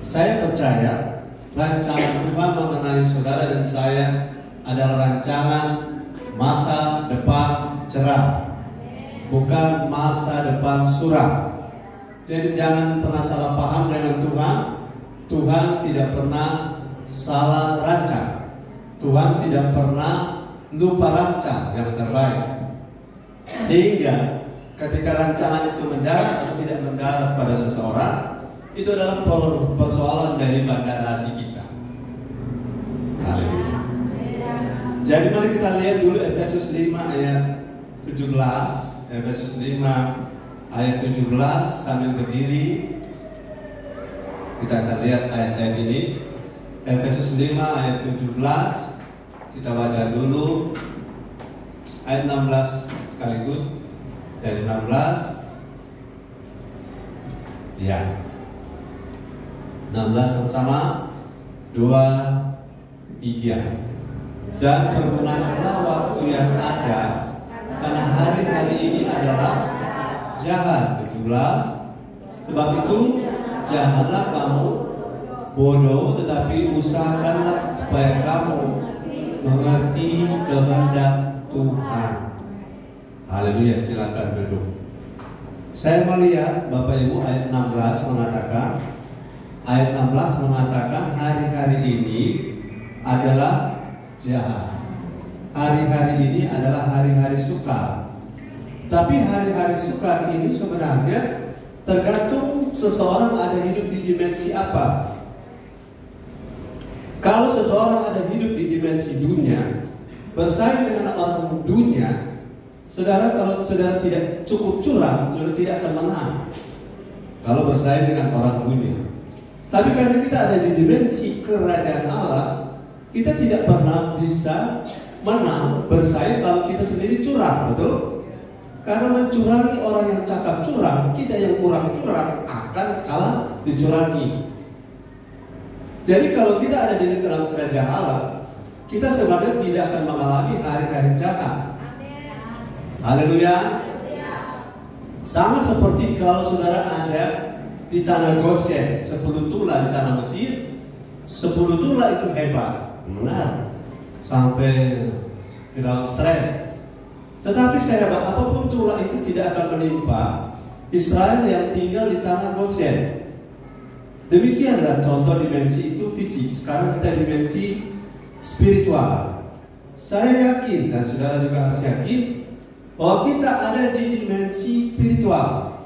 Saya percaya rancangan Tuhan mengenai saudara dan saya adalah rancangan masa depan cerah, bukan masa depan suram. Jadi jangan pernah salah paham dengan Tuhan. Tuhan tidak pernah salah rancang. Tuhan tidak pernah lupa rancang yang terbaik. Sehingga ketika rancangan itu mendarat atau tidak mendarat pada seseorang, itu adalah persoalan dari bandara hati kita. Haleluya. Jadi mari kita lihat dulu Efesus 5 ayat 17. Efesus 5 ayat 17 sambil berdiri. Kita akan lihat ayat-ayat ini. Efesus 5 ayat 17. Kita baca dulu ayat 16 sekaligus. Dari 16. Ya. 16 sama 2, 3. Dan pergunakanlah waktu yang ada, karena hari-hari ini adalah jahat. 17. Sebab itu janganlah kamu bodoh, tetapi usahakanlah supaya kamu mengerti kehendak Tuhan. Haleluya, silakan duduk. Saya melihat Bapak Ibu ayat 16 mengatakan hari-hari ini adalah jahat. Hari-hari ini adalah hari-hari sukar. Tapi hari-hari sukar ini sebenarnya tergantung seseorang ada hidup di dimensi apa. Kalau seseorang ada hidup di dimensi dunia, bersaing dengan orang dunia, saudara, kalau saudara tidak cukup curang, saudara tidak akan menang kalau bersaing dengan orang dunia. Tapi karena kita ada di dimensi kerajaan Allah, kita tidak pernah bisa menang bersaing kalau kita sendiri curang, betul? Karena mencurangi orang yang cakap curang, kita yang kurang curang akan kalah dicurangi. Jadi kalau kita ada di dalam kerajaan Allah, kita sebenarnya tidak akan mengalami hari-hari jahat. Haleluya. Sama seperti kalau saudara ada di tanah Goshen, 10 tulah di tanah Mesir, 10 tulah itu hebat, benar, sampai tidak stres. Tetapi sehebat apapun tulah itu tidak akan menimpa Israel yang tinggal di tanah Goshen. Demikianlah contoh dimensi itu fisik. Sekarang kita dimensi spiritual. Saya yakin dan saudara juga harus yakin bahwa kita ada di dimensi spiritual.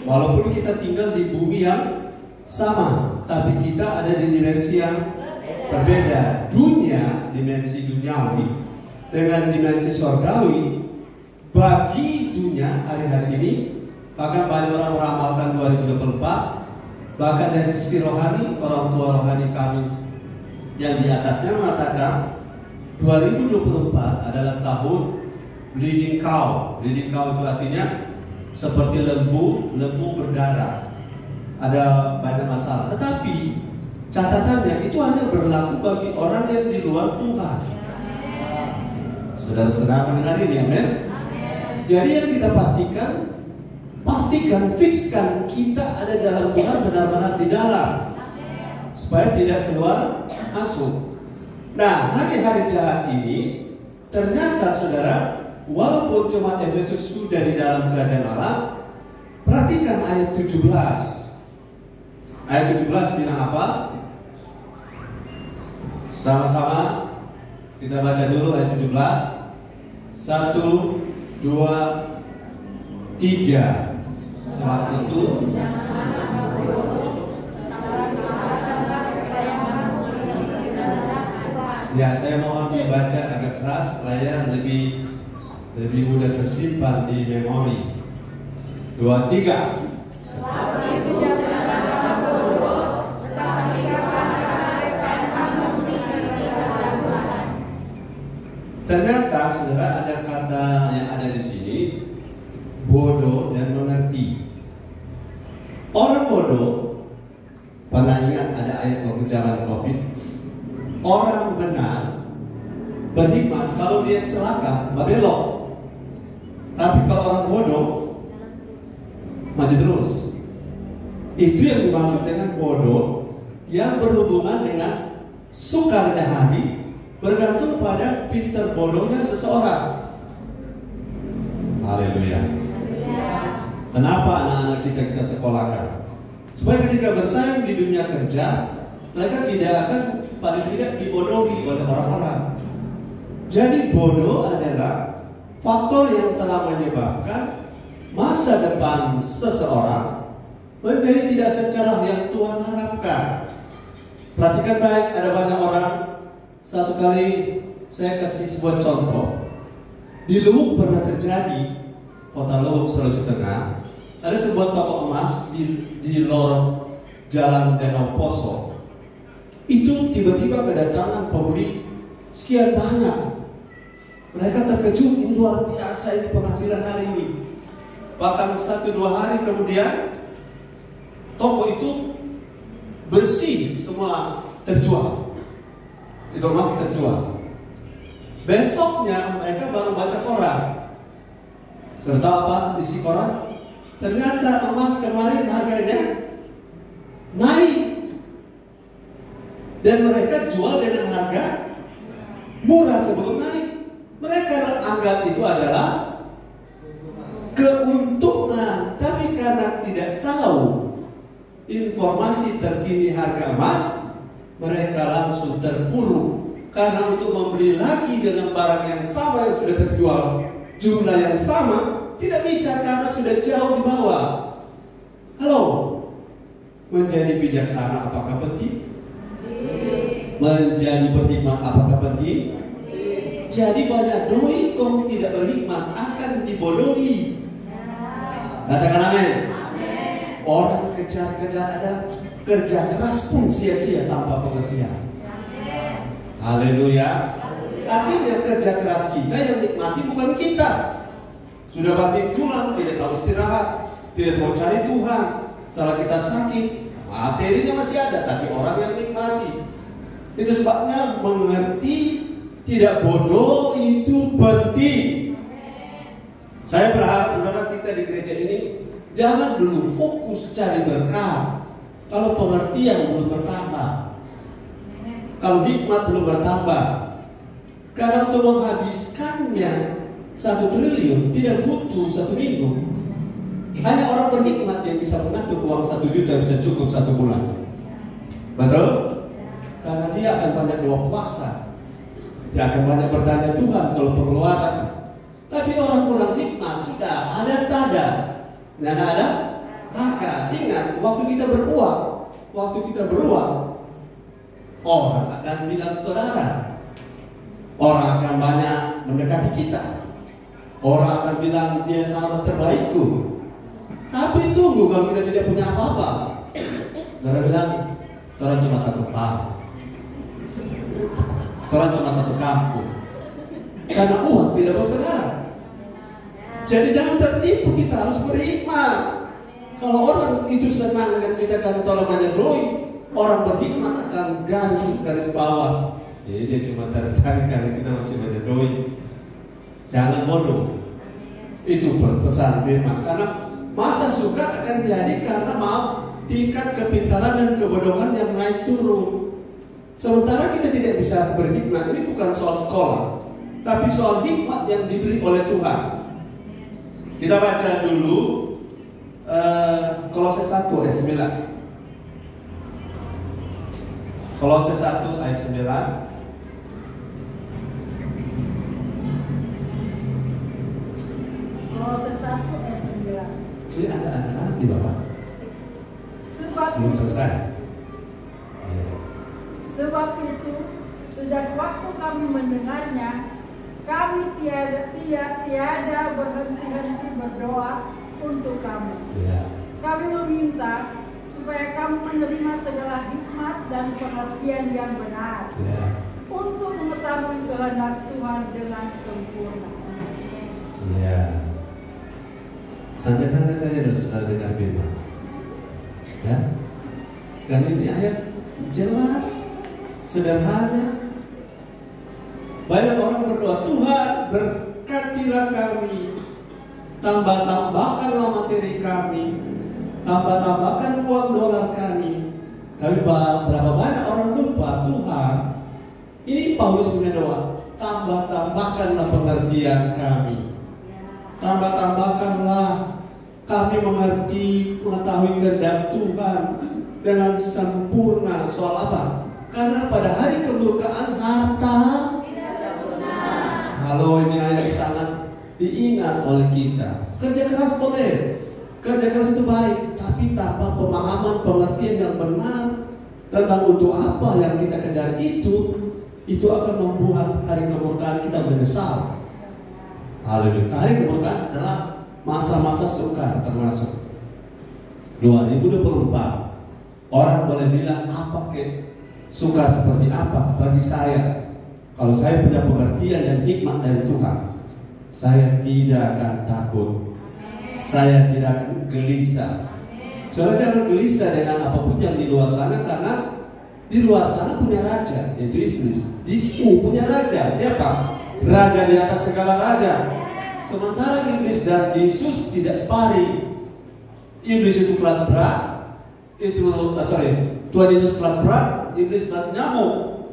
Walaupun kita tinggal di bumi yang sama, tapi kita ada di dimensi yang berbeda. Dunia, dimensi duniawi dengan dimensi surgawi. Bagi dunia hari-hari ini, bahkan banyak orang meramalkan 2024, bahkan dari sisi rohani, orang tua rohani kami yang di atasnya mengatakan 2024 adalah tahun bleeding cow. Bleeding cow itu artinya seperti lembu berdarah. Ada banyak masalah. Tetapi catatannya itu hanya berlaku bagi orang yang di luar Tuhan. Saudara-saudara mendengar ini, amin. Jadi yang kita pastikan, fixkan kita ada dalam Tuhan, benar-benar di dalam, supaya tidak keluar masuk. Nah, hari-hari jahat ini ternyata saudara, walaupun jemaat Efesus sudah di dalam kerajaan Allah, perhatikan ayat 17. Ayat 17 bilang apa? Sama-sama kita baca dulu ayat 17. 1, 2, 3. Saat itu ya, saya mohon dibaca agak keras supaya lebih mudah tersimpan di memori. 2, 3. Ternyata saudara ada kata yang ada di sini, bodoh dan mengerti. Orang bodoh, pernah ingat ada ayat waktu zaman COVID, orang benar berhikmat kalau dia celaka belok. Tapi kalau orang bodoh maju terus. Itu yang dimaksud dengan bodoh yang berhubungan dengan sukarnya hati bergantung pada pinter bodohnya seseorang. Haleluya. Kenapa anak-anak kita sekolahkan? Supaya ketika bersaing di dunia kerja, mereka tidak akan paling tidak dibodohi oleh orang-orang. Jadi bodoh adalah faktor yang telah menyebabkan masa depan seseorang menjadi tidak secerah yang Tuhan harapkan. Perhatikan baik, ada banyak orang. Satu kali saya kasih sebuah contoh. Di Luwuk pernah terjadi, kota Luwuk, Sulawesi Tengah, ada sebuah toko emas di lorong Jalan Danau Poso. Itu tiba-tiba kedatangan pembeli sekian banyak. Mereka terkejut, ini luar biasa ini penghasilan hari ini. Bahkan 1-2 hari kemudian toko itu bersih, semua terjual. Itu emas terjual. Besoknya mereka baru baca koran. Sudah tahu apa isi koran? Ternyata emas kemarin harganya naik. Dan mereka jual dengan harga murah sebelum naik. Mereka anggap itu adalah keuntungan, tapi karena tidak tahu informasi terkini harga emas, mereka langsung terpuruk. Karena untuk membeli lagi dengan barang yang sama yang sudah terjual jumlah yang sama tidak bisa karena sudah jauh di bawah. Halo, menjadi bijaksana apakah penting? Menjadi berhikmat apakah penting? Jadi banyak doi kaum tidak berhikmat akan dibodohi. Katakan amin. Orang kejar-kejar ada kerja keras pun sia-sia tanpa pengertian. Haleluya. Artinya kerja keras kita yang nikmati bukan kita. Sudah banting tulang, tidak tahu istirahat, tidak mau cari Tuhan. Salah kita sakit, materinya masih ada, tapi orang yang nikmati. Itu sebabnya mengerti tidak bodoh itu penting. Saya berharap saudara kita di gereja ini jangan dulu fokus cari berkat kalau pengertian belum bertambah, kalau hikmat belum bertambah. Karena untuk menghabiskannya 1 triliun tidak butuh 1 minggu. Hanya orang berhikmat yang bisa mengatur uang 1 juta bisa cukup 1 bulan. Betul? Karena dia akan banyak doa puasa. Dia akan banyak bertanya Tuhan kalau pengeluaran. Tapi orang kurang hikmat sudah ada tada, dan ada maka ingat waktu kita beruang, orang akan bilang saudara, orang akan banyak mendekati kita, orang akan bilang dia sahabat terbaikku. Tapi tunggu kalau kita tidak punya apa-apa, saudara bilang, orang cuma 1 pak. Orang cuma 1 kampung. Karena uang tidak bersaudara. Jadi jangan tertipu, kita harus berhikmat. Kalau orang itu senang dengan kita karena tolongannya doi, orang berhikmat akan garis bawah. Jadi dia cuma tertarik karena kita masih banyak doi. Jangan bodoh. Itu pesan firman. Karena masa suka akan jadi karena tingkat kepintaran dan kebodohan yang naik turun. Sementara kita tidak bisa berhikmat. Ini bukan soal sekolah, tapi soal hikmat yang diberi oleh Tuhan. Kita baca dulu Kolose 1 ayat 9. Kolose 1 ayat 9. Kolose 1 ayat 9. Ini ada anak-anak di bawah. Belum selesai. Sebab itu, sejak waktu kami mendengarnya, kami tiada berhenti-henti berdoa untuk kamu. Ya. Kami meminta supaya kamu menerima segala hikmat dan pengertian yang benar, Ya. untuk mengetahui kehendak Tuhan dengan sempurna. Ya. Santai-santai saja dan setelah dengar firman. Ya. Karena ini ayat jelas, sederhana. Banyak orang berdoa, Tuhan berkatilah kami, tambah-tambahkanlah materi kami, tambah-tambahkan uang dolar kami. Tapi berapa Paulus punya doa, tambah-tambahkanlah pengertian kami. Tambah-tambahkanlah kami mengetahui kehendak Tuhan dengan sempurna. Soal apa? Karena pada hari kemurkaan harta tidak berguna. Halo, ini ayat sangat diingat oleh kita. Kerja keras boleh, kerja keras itu baik, tapi tanpa pemahaman pengertian yang benar tentang untuk apa yang kita kejar itu akan membuat hari kemurkaan kita menyesal. Haleluya. Hari kemurkaan adalah masa-masa sukar, termasuk 2024. Orang boleh bilang apa suka seperti apa bagi saya. Kalau saya punya pengertian dan hikmat dari Tuhan, saya tidak akan takut. Saya tidak akan gelisah. Saudara jangan gelisah dengan apapun yang di luar sana, karena di luar sana punya raja, yaitu iblis. Di sini punya raja. Siapa? Raja di atas segala raja. Sementara iblis dan Yesus tidak separing. Iblis itu kelas berat, Tuhan Yesus kelas berat, iblis kelas nyamuk.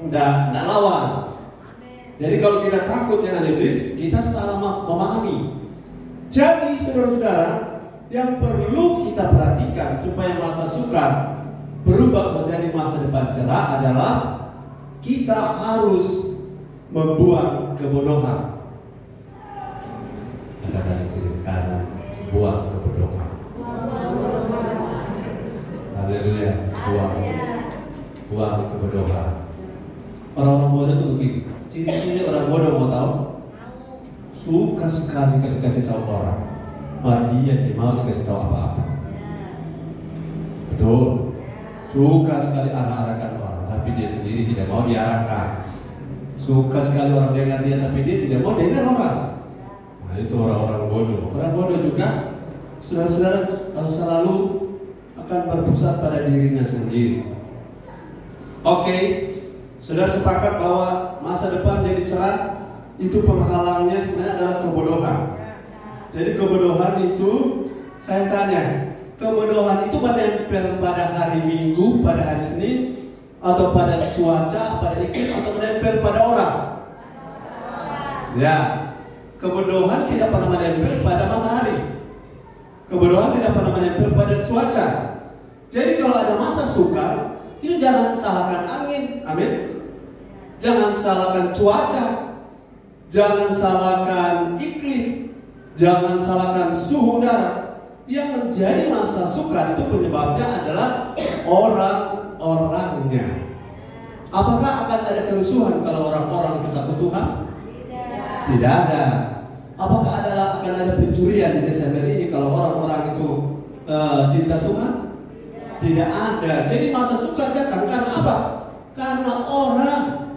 Nggak lawan. Jadi kalau kita takut dengan iblis, kita salah memahami. Jadi saudara-saudara, yang perlu kita perhatikan supaya masa sukar berubah menjadi masa depan cerah adalah kita harus membuang kebodohan. Katakan kiri kanan, buang kebodohan. Haleluya, buang kebodohan. Orang-orang bodoh itu begini. Ciri-ciri orang bodoh mau tahu? Suka sekali kasih tahu orang. Dia mau dikasih tahu apa-apa. Betul. Suka sekali arah-arahkan orang, tapi dia sendiri tidak mau diarahkan. Suka sekali orang dengar dia, tapi dia tidak mau dengar orang. Nah, itu orang-orang bodoh. Orang bodoh juga, saudara-saudara, selalu akan berpusat pada dirinya sendiri. Oke, saudara sepakat bahwa masa depan jadi cerah, itu penghalangnya sebenarnya adalah kebodohan. Jadi kebodohan itu, saya tanya, kebodohan itu menempel pada hari Minggu, pada hari Senin, atau pada cuaca, pada iklim, atau menempel pada orang? Ya, kebodohan tidak pernah menempel pada matahari. Kebodohan tidak pernah menempel pada cuaca. Jadi kalau ada masa sukar, itu jangan salahkan angin, amin. Jangan salahkan cuaca, jangan salahkan iklim, jangan salahkan suhu udara. Yang menjadi masa sukar itu penyebabnya adalah orang-orangnya. Apakah akan ada kerusuhan kalau orang-orang itu takut Tuhan? Tidak ada. Apakah akan ada pencurian di Desember ini kalau orang-orang itu cinta Tuhan? Tidak ada. Jadi masa sukar datang karena apa? Karena orang.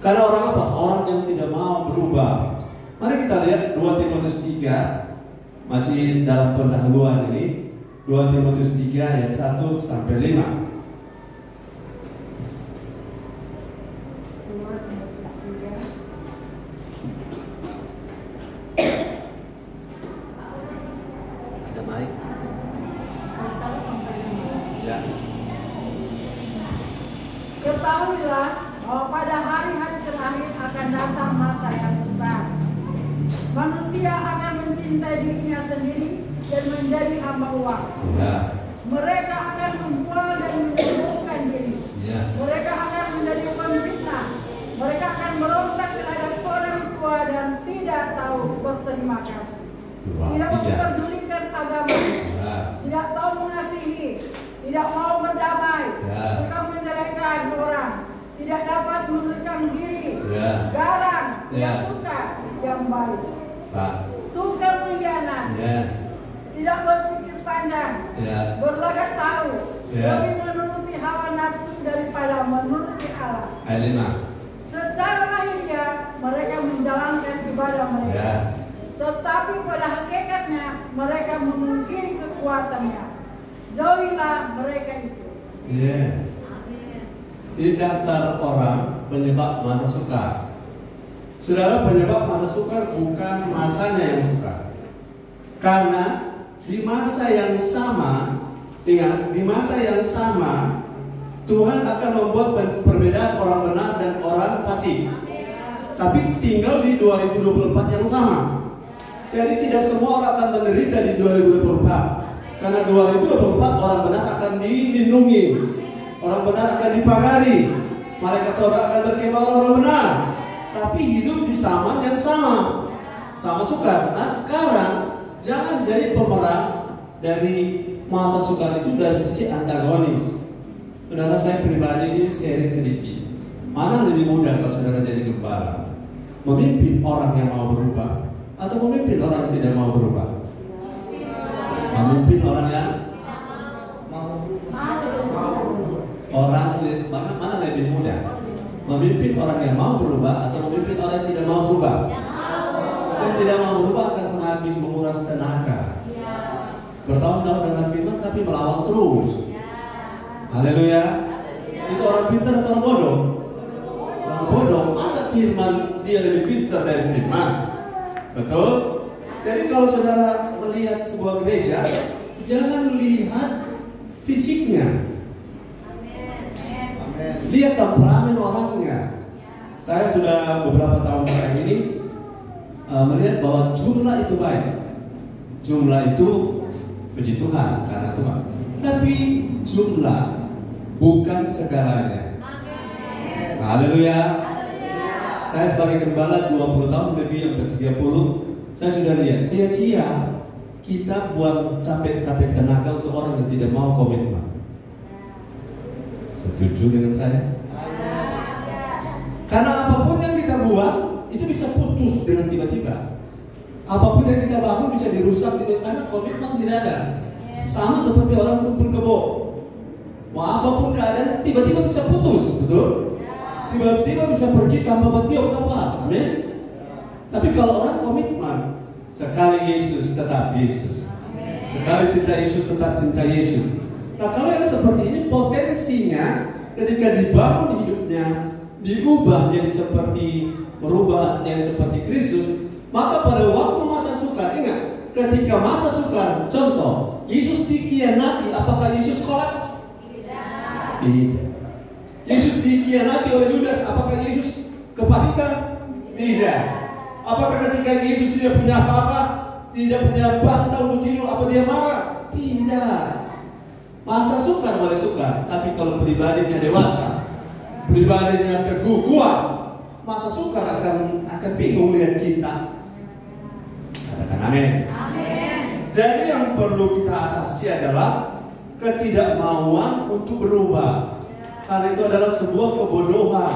Karena orang apa? Orang yang tidak mau berubah. Mari kita lihat 2 Timotius 3. Masih dalam pendahuluan ini, 2 Timotius 3 ayat 1 sampai 5. Ada mic? Ya. Ketahuilah bahwa pada hari-hari terakhir akan datang masa yang sukar. Manusia akan mencintai dirinya sendiri dan menjadi hamba uang. Ya. Mereka akan membual dan menyombongkan diri. Ya. Mereka akan menjadi pemfitnah. Mereka akan merontak terhadap orang tua dan tidak tahu berterima kasih. Tidak memperdulikan agama. Ya. Tidak tahu mengasihi. Tidak mau berdamai. Ya. Suka menjelekkan orang. Tidak dapat mengekang diri. Ya. Garang. Tidak suka yang baik. Pak. Suka mengkhianat, tidak berpikir panjang, berlagak tahu, lebih menuruti hawa nafsu daripada menuruti Allah. Ayat 5. Secara lahiriah mereka menjalankan ibadah mereka, tetapi pada hakikatnya mereka memungkiri kekuatannya. Jauhilah mereka itu. Yes. Ini daftar orang penyebab masa sukar. Saudara, penyebab masa sukar bukan masanya yang sukar. Karena di masa yang sama, ingat, di masa yang sama Tuhan akan membuat perbedaan orang benar dan orang fasik. Tapi tinggal di 2024 yang sama. Jadi tidak semua orang akan menderita di 2024. Karena 2024 orang benar akan dilindungi, orang benar akan dipagari, malaikat surga akan berkemah orang benar. Tapi hidup di zaman yang sama sukar. Nah sekarang jangan jadi pemeran dari masa sukar itu dari sisi antagonis. Saudara, saya pribadi ini sharing sedikit. Mana lebih mudah kalau saudara jadi gembala? Memimpin orang yang mau berubah atau memimpin orang yang tidak mau berubah? Memimpin orang yang mau orang mana lebih mudah? Memimpin orang yang mau berubah atau memimpin orang yang tidak mau berubah? Yang tidak mau berubah akan menghabis, menguras tenaga. Bertahun-tahun dengan firman tapi melawan terus. Haleluya. Itu orang pintar atau orang bodoh? Orang bodoh. Masa firman dia lebih pintar dari firman? Betul? Jadi kalau saudara melihat sebuah gereja, jangan lihat fisiknya, lihat temperamen orangnya. Saya sudah beberapa tahun terakhir ini melihat bahwa jumlah itu baik, jumlah itu puji Tuhan karena Tuhan. Tapi jumlah bukan segalanya. Haleluya. Saya sebagai gembala 20 tahun lebih, sampai 30, saya sudah lihat sia-sia kita buat capek-capek tenaga untuk orang yang tidak mau komitmen. Setuju dengan saya? Karena apapun yang kita buat itu bisa putus dengan tiba-tiba. Apapun yang kita bangun bisa dirusak karena komitmen tidak ada. Sama seperti orang kumpul kebo. Wah, apapun keadaan tiba-tiba bisa putus, betul? Tiba-tiba bisa pergi tanpa batiup kapal. Amin. Tapi kalau orang komitmen, sekali Yesus tetap Yesus, sekali cinta Yesus tetap cinta Yesus. Nah kalau yang seperti ini potensinya ketika dibangun hidupnya, diubah jadi seperti, merubah jadi seperti Kristus, maka pada waktu masa sukar, ingat, ketika masa sukar, contoh, Yesus dikhianati, apakah Yesus kolaps? Tidak. Yesus dikhianati oleh Yudas, apakah Yesus kepahitan? Tidak. Apakah ketika Yesus tidak punya apa-apa, tidak punya bantal untuk tidur, apa dia marah? Tidak. Masa sukar boleh sukar, tapi kalau pribadinya dewasa, pribadinya teguh kuat, masa sukar akan bingung lihat kita. Katakan amin. Amin. Jadi yang perlu kita atasi adalah ketidakmauan untuk berubah. Karena itu adalah sebuah kebodohan.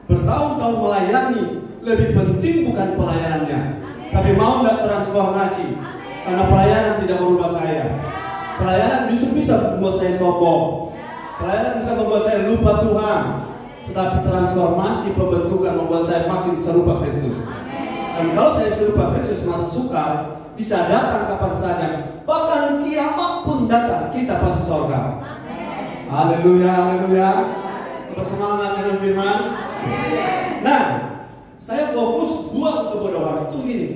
Bertahun-tahun melayani, lebih penting bukan pelayanannya, tapi mau tidak transformasi. Karena pelayanan tidak merubah saya. Pelayanan justru bisa membuat saya sombong. Pelayanan bisa membuat saya lupa Tuhan. Tetapi transformasi pembentukan membuat saya makin serupa Kristus. Dan kalau saya serupa Kristus, masa sukar bisa datang kapan saja. Bahkan kiamat pun datang, kita pasti surga. Haleluya, haleluya. Bersemangat dengan firman. Nah, saya fokus buang kebodohan itu gini.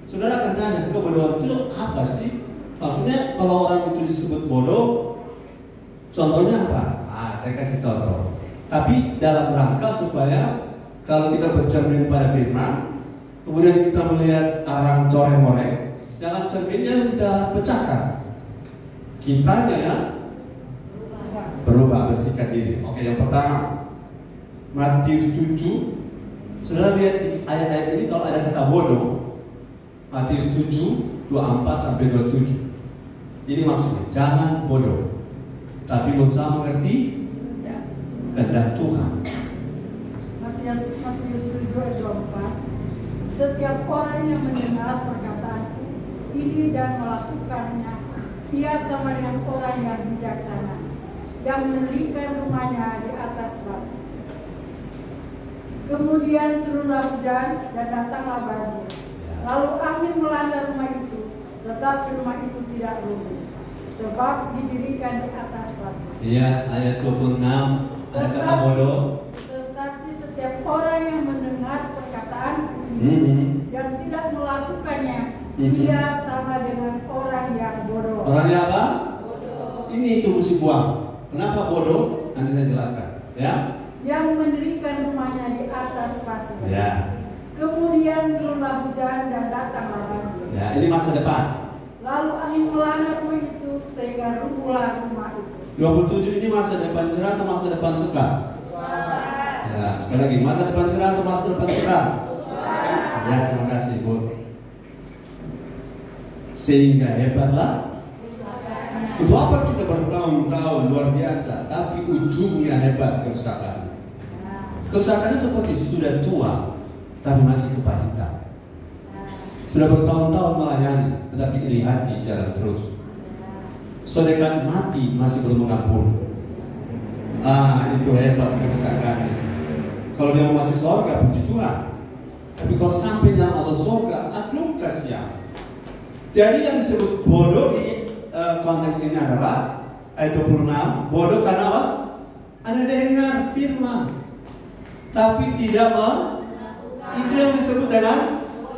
Saudara akan tanya, kebodohan itu apa sih? Maksudnya kalau orang itu disebut bodoh, contohnya apa? Saya kasih contoh. Tapi dalam rangka supaya kalau kita bercermin pada firman, kemudian kita melihat arang coreng-coreng, jangan cerminnya kita pecahkan. Kitanya ya berubah, bersikap diri. Oke, yang pertama Matius 7. Saudara lihat di ayat-ayat ini kalau ada kata bodoh, Matius 7 24-27. Ini maksudnya jangan bodoh, tapi berusaha mengerti kehendak Tuhan. Matius 7:24. Setiap orang yang mendengar perkataanku ini dan melakukannya, ia sama dengan orang yang bijaksana yang mendirikan rumahnya di atas batu. Kemudian turunlah hujan dan datanglah banjir. Lalu angin melanda rumah itu, tetapi rumah itu tidak runtuh, sebab didirikan di atas batu. Iya, ayat 26 ada kata bodoh. Tetapi setiap orang yang mendengar perkataan ini dan tidak melakukannya, ia sama dengan orang yang bodoh. Orangnya apa? Bodoh. Ini itu mesti buang. Kenapa bodoh? Nanti saya jelaskan. Ya. Yang mendirikan rumahnya di atas pasir. Ya. Kemudian turunlah hujan dan datanglah banjir. Ya, ini masa depan. Lalu angin melanda rumah itu sehingga runtuhlah rumah itu. 27 ini masa depan cerah atau masa depan suka? Ya, sekali lagi, masa depan cerah atau masa depan suka? Ya, terima kasih Bu. Sehingga hebatlah. Untuk apa kita bertahun-tahun luar biasa, tapi ujungnya hebat kerusakan. Kerusakan itu seperti sudah tua, tapi masih kepahitan. Sudah bertahun-tahun melayani, tetapi iri hati jalan terus. Saudara mati masih belum mengampuni. Itu hebat kerusakannya. Kalau dia mau masuk surga, puji Tuhan. Tapi kalau sampai jangan masuk surga, aduh kasihan. Jadi yang disebut bodoh di konteks ini adalah ayat 26. Bodoh karena apa? Ada dengar firman, tapi tidak melakukan. Itu yang disebut dengan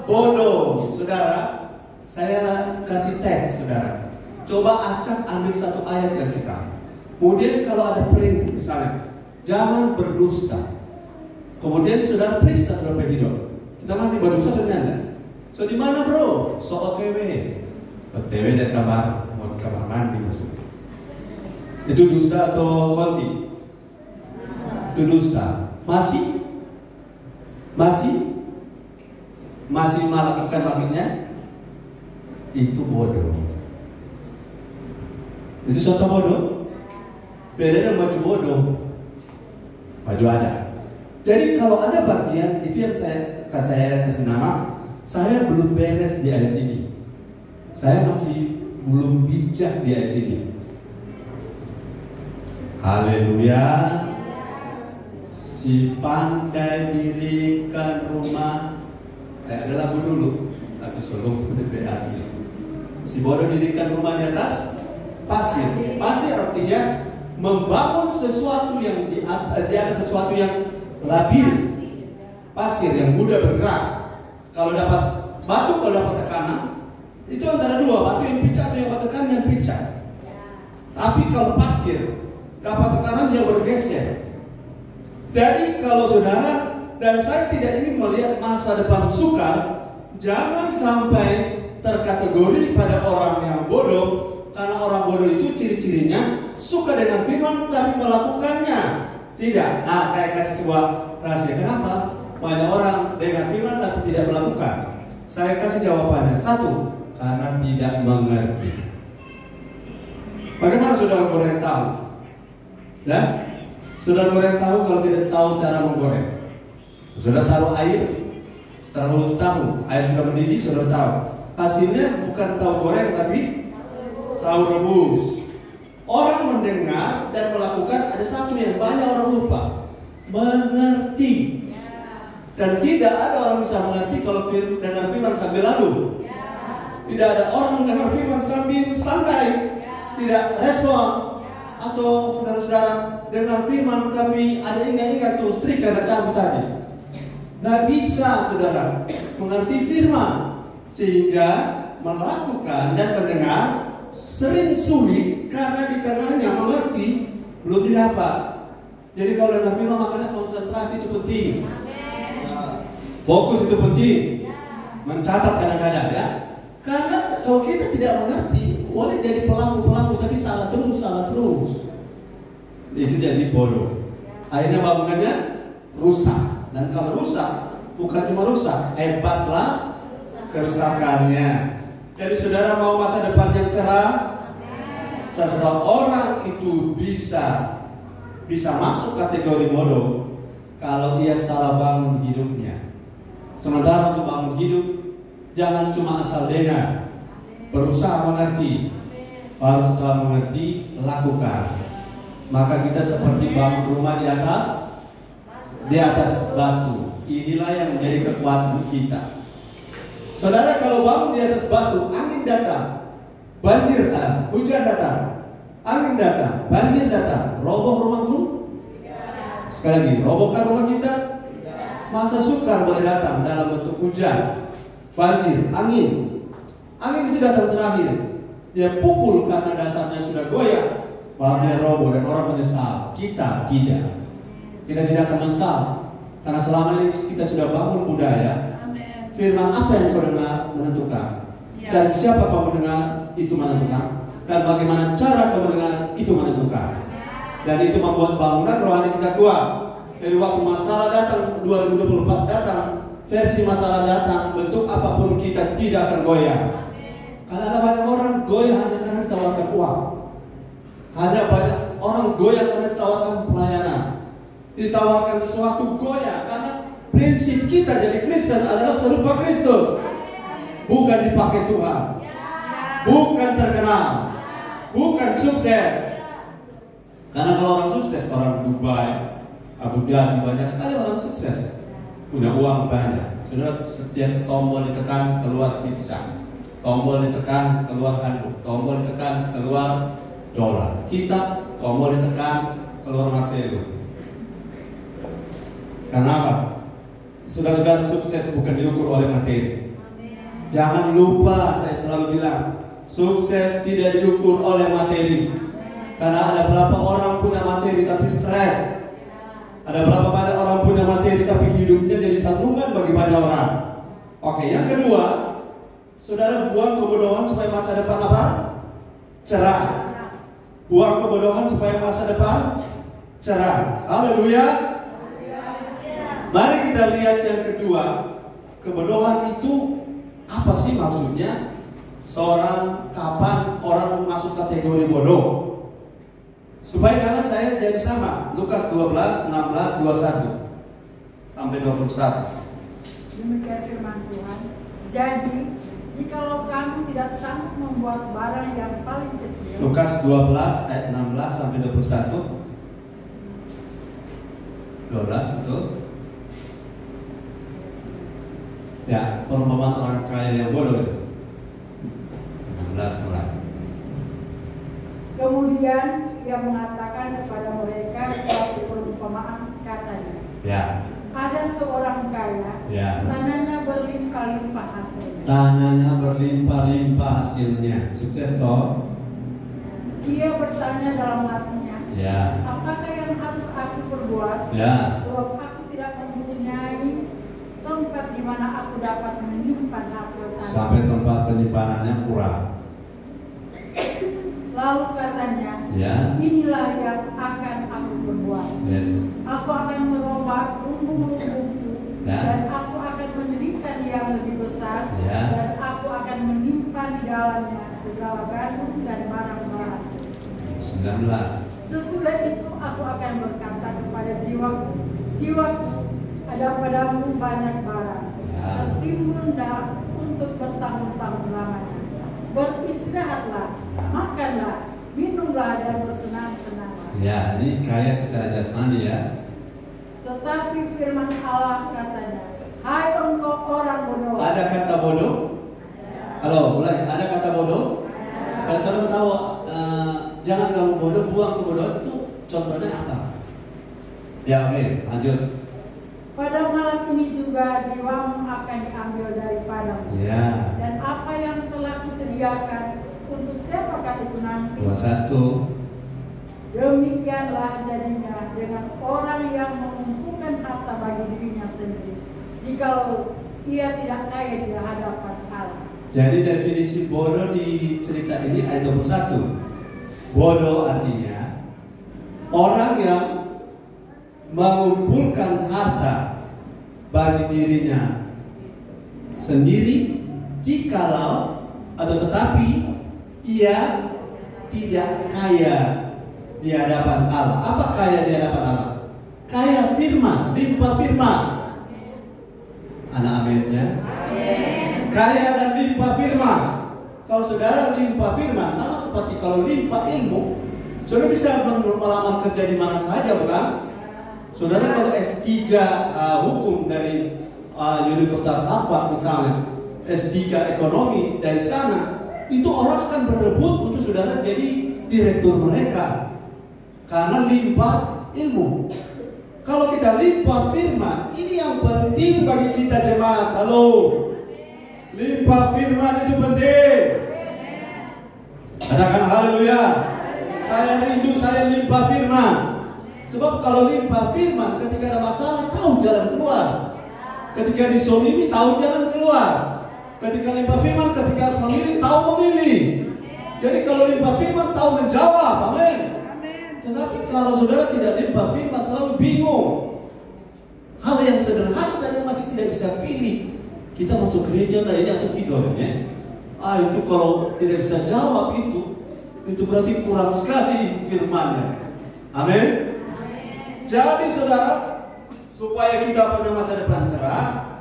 bodoh. Saudara, saya kasih tes saudara. Coba acak ambil satu ayat yang kita. Kemudian kalau ada perintah misalnya, jangan berdusta. Kemudian saudara periksa saudara hidup. Kita masih berdusta sebenarnya. So di mana bro? Soal kewe. OTW dari kamar, mau kamar mandi maksudnya. Itu dusta atau konti? Itu dusta. Masih melakukan maksudnya? Itu bodoh. Itu contoh bodoh. Beda dengan baju bodoh. Baju ada. Jadi kalau ada bagian itu yang saya kasih nama, saya belum beres di ayat ini. Saya masih belum bijak di ayat ini. Haleluya. Si pandai dirikan rumah. Ada lagu dulu. Lagu solo PDP asli. Si bodoh dirikan rumah di atas pasir. Pasir artinya membangun sesuatu yang di atas sesuatu yang labil. Pasir yang mudah bergerak. Kalau dapat batu, kalau dapat tekanan, itu antara dua, batu yang picak atau yang dapat tekanan yang picak. Tapi kalau pasir dapat tekanan dia bergeser. Jadi kalau saudara dan saya tidak ingin melihat masa depan sukar, jangan sampai terkategori pada orang yang bodoh. Karena orang bodoh itu ciri-cirinya suka dengan firman tapi melakukannya tidak. Nah, saya kasih sebuah rahasia. Kenapa? Banyak orang dengan firman tapi tidak melakukan. Saya kasih jawabannya. Satu, karena tidak mengerti. Bagaimana saudara goreng tahu? Ya? Saudara goreng tahu kalau tidak tahu cara menggoreng. Saudara taruh air, tahu air sudah mendidih, saudara tahu. Hasilnya bukan tahu goreng tapi tahu rebus. Orang mendengar dan melakukan ada satu yang banyak orang lupa, mengerti. Dan tidak ada orang bisa mengerti kalau dengar firman sambil lalu. Tidak ada orang dengar firman sambil santai, tidak respon. Atau saudara-saudara dengar firman tapi ada ingat-ingat tuh strik karena cabut tadi. Tidak bisa saudara mengerti firman sehingga melakukan dan mendengar sering sulit karena di tengahnya mengerti belum didapat. Jadi kalau dengar firman makanya konsentrasi itu penting. Fokus itu penting. Mencatat kadang-kadang ya. Karena kalau kita tidak mengerti, boleh jadi pelaku tapi salah terus. Itu jadi bodoh. Akhirnya bangunannya rusak. Dan kalau rusak, bukan cuma rusak, hebatlah kerusakannya. Jadi saudara mau masa depan yang cerah, seseorang itu bisa masuk kategori bodoh kalau ia salah bangun hidupnya. Sementara untuk bangun hidup, jangan cuma asal dengar, berusaha mengerti. Harus setelah mengerti, lakukan. Maka kita seperti bangun rumah di atas batu. Inilah yang menjadi kekuatan kita. Saudara kalau bangun di atas batu, angin datang, banjir datang, hujan datang, angin datang, banjir datang, roboh rumahmu? Sekali lagi, robohkan rumah kita? Masa sukar boleh datang dalam bentuk hujan, banjir, angin. Angin itu datang terakhir. Dia pukul karena dasarnya sudah goyah. Babnya roboh dan orang menyesal. Kita tidak. Kita tidak akan menyesal. Karena selama ini kita sudah bangun budaya. Firman apa yang kau dengar menentukan. Dan siapa kau mendengar itu menentukan. Dan bagaimana cara kau mendengar itu menentukan. Dan itu membuat bangunan rohani kita kuat. Dari waktu masalah datang 2024 datang, versi masalah datang, bentuk apapun kita tidak akan goyah. Karena ada banyak orang goyah hanya karena ditawarkan uang. Hanya banyak orang goyah karena ditawarkan pelayanan. Ditawarkan sesuatu goyah karena prinsip kita jadi Kristen adalah serupa Kristus. Bukan dipakai Tuhan. Bukan terkenal. Bukan sukses. Karena kalau orang sukses, orang Dubai, Abu Dhabi, banyak sekali orang sukses. Punya uang banyak. Saudara, setiap tombol ditekan keluar pizza. Tombol ditekan keluar handuk. Tombol ditekan keluar dolar. Kita tombol ditekan keluar materi. Kenapa? Saudara-saudara, sukses bukan diukur oleh materi. Jangan lupa, saya selalu bilang, sukses tidak diukur oleh materi. Karena ada berapa orang punya materi tapi stres. Ada berapa banyak orang punya materi tapi hidupnya jadi sambungan bagi banyak orang. Oke, yang kedua, saudara buang kebodohan supaya masa depan apa? Cerah. Buang kebodohan supaya masa depan cerah. Haleluya. Mari kita lihat yang kedua. Kebodohan itu apa sih maksudnya? Kapan orang masuk kategori bodoh? Supaya jangan saya jadi sama. Lukas 12, 16, 21 sampai 21. Demikian firman Tuhan. Jadi, jikalau kamu tidak sanggup membuat barang yang paling kecil. Lukas 12 ayat 16 sampai 21. 12 betul. Ya, perumpamaan orang kaya yang bodoh itu. 16 mulai. Kemudian ia mengatakan kepada mereka suatu perumpamaan, katanya. Ya. Ada seorang kaya, Ya. tanahnya berlimpah-limpah hasilnya. Tanahnya berlimpah-limpah hasilnya. Sukses toh? Ia bertanya dalam hatinya, Ya. apakah yang harus aku perbuat? Ya. Sebab aku tidak mempunyai tempat di mana aku dapat menyimpan hasil tanah. Sampai tempat penyimpanannya kurang. Lalu katanya, Ya. inilah yang akan aku perbuat. Yes. Aku akan merobak lumbung-lumbungku, Ya. dan aku akan mendirikan yang lebih besar, Ya. dan aku akan menyimpan di dalamnya segala gandum dan barang-barang. 19. Sesudah itu aku akan berkata kepada jiwaku, jiwaku, ada padamu banyak barang, Ya. tertimbun untuk bertahun-tahun lamanya. Beristirahatlah, makanlah, minumlah, dan bersenang-senanglah. Ya, ini kaya secara jasmani ya. Tetapi firman Allah katanya, hai engkau orang bodoh. Ada kata bodoh? Halo, ulangi. Ada kata bodoh? Supaya kalian tahu, jangan kamu bodoh, buang kebodohan itu contohnya apa? Ya, oke, lanjut. Pada malam ini juga jiwamu akan diambil daripadamu. Ya. Dan apa yang telah kusediakan untuk siapakah itu nanti? 21. Demikianlah jadinya dengan orang yang mengumpulkan harta bagi dirinya sendiri, jikalau ia tidak kaya di hadapan Allah. Jadi definisi bodoh di cerita ini ayat 21. Bodoh artinya orang yang mengumpulkan harta bagi dirinya sendiri, jikalau atau tetapi ia tidak kaya di hadapan Allah. Apa kaya di hadapan Allah? Kaya firman, limpah firman. Anak aminnya. Kaya dan limpah firman. Kalau saudara limpah firman, sama seperti kalau limpah ilmu, saudara bisa melamar kerja di mana saja, bukan? Saudara kalau S3 hukum dari Universitas Harvard misalnya, S3 ekonomi dari sana, itu orang akan berebut untuk saudara jadi direktur mereka karena limpah ilmu. Kalau kita limpah firman, ini yang penting bagi kita jemaat. Halo, limpah firman itu penting. Katakan haleluya. Saya rindu saya limpah firman. Sebab kalau limpah firman, ketika ada masalah tahu jalan keluar. Ketika disolimi tahu jalan keluar. Ketika limpah firman, ketika harus memilih tahu memilih. Jadi kalau limpah firman tahu menjawab. Amin. Tetapi kalau saudara tidak limpah firman selalu bingung. Hal yang sederhana saja masih tidak bisa pilih. Kita masuk gereja lah ini atau tidur ya. Itu kalau tidak bisa jawab itu berarti kurang sekali firman-Nya. Amin. Jadi saudara, supaya kita punya masa depan cerah,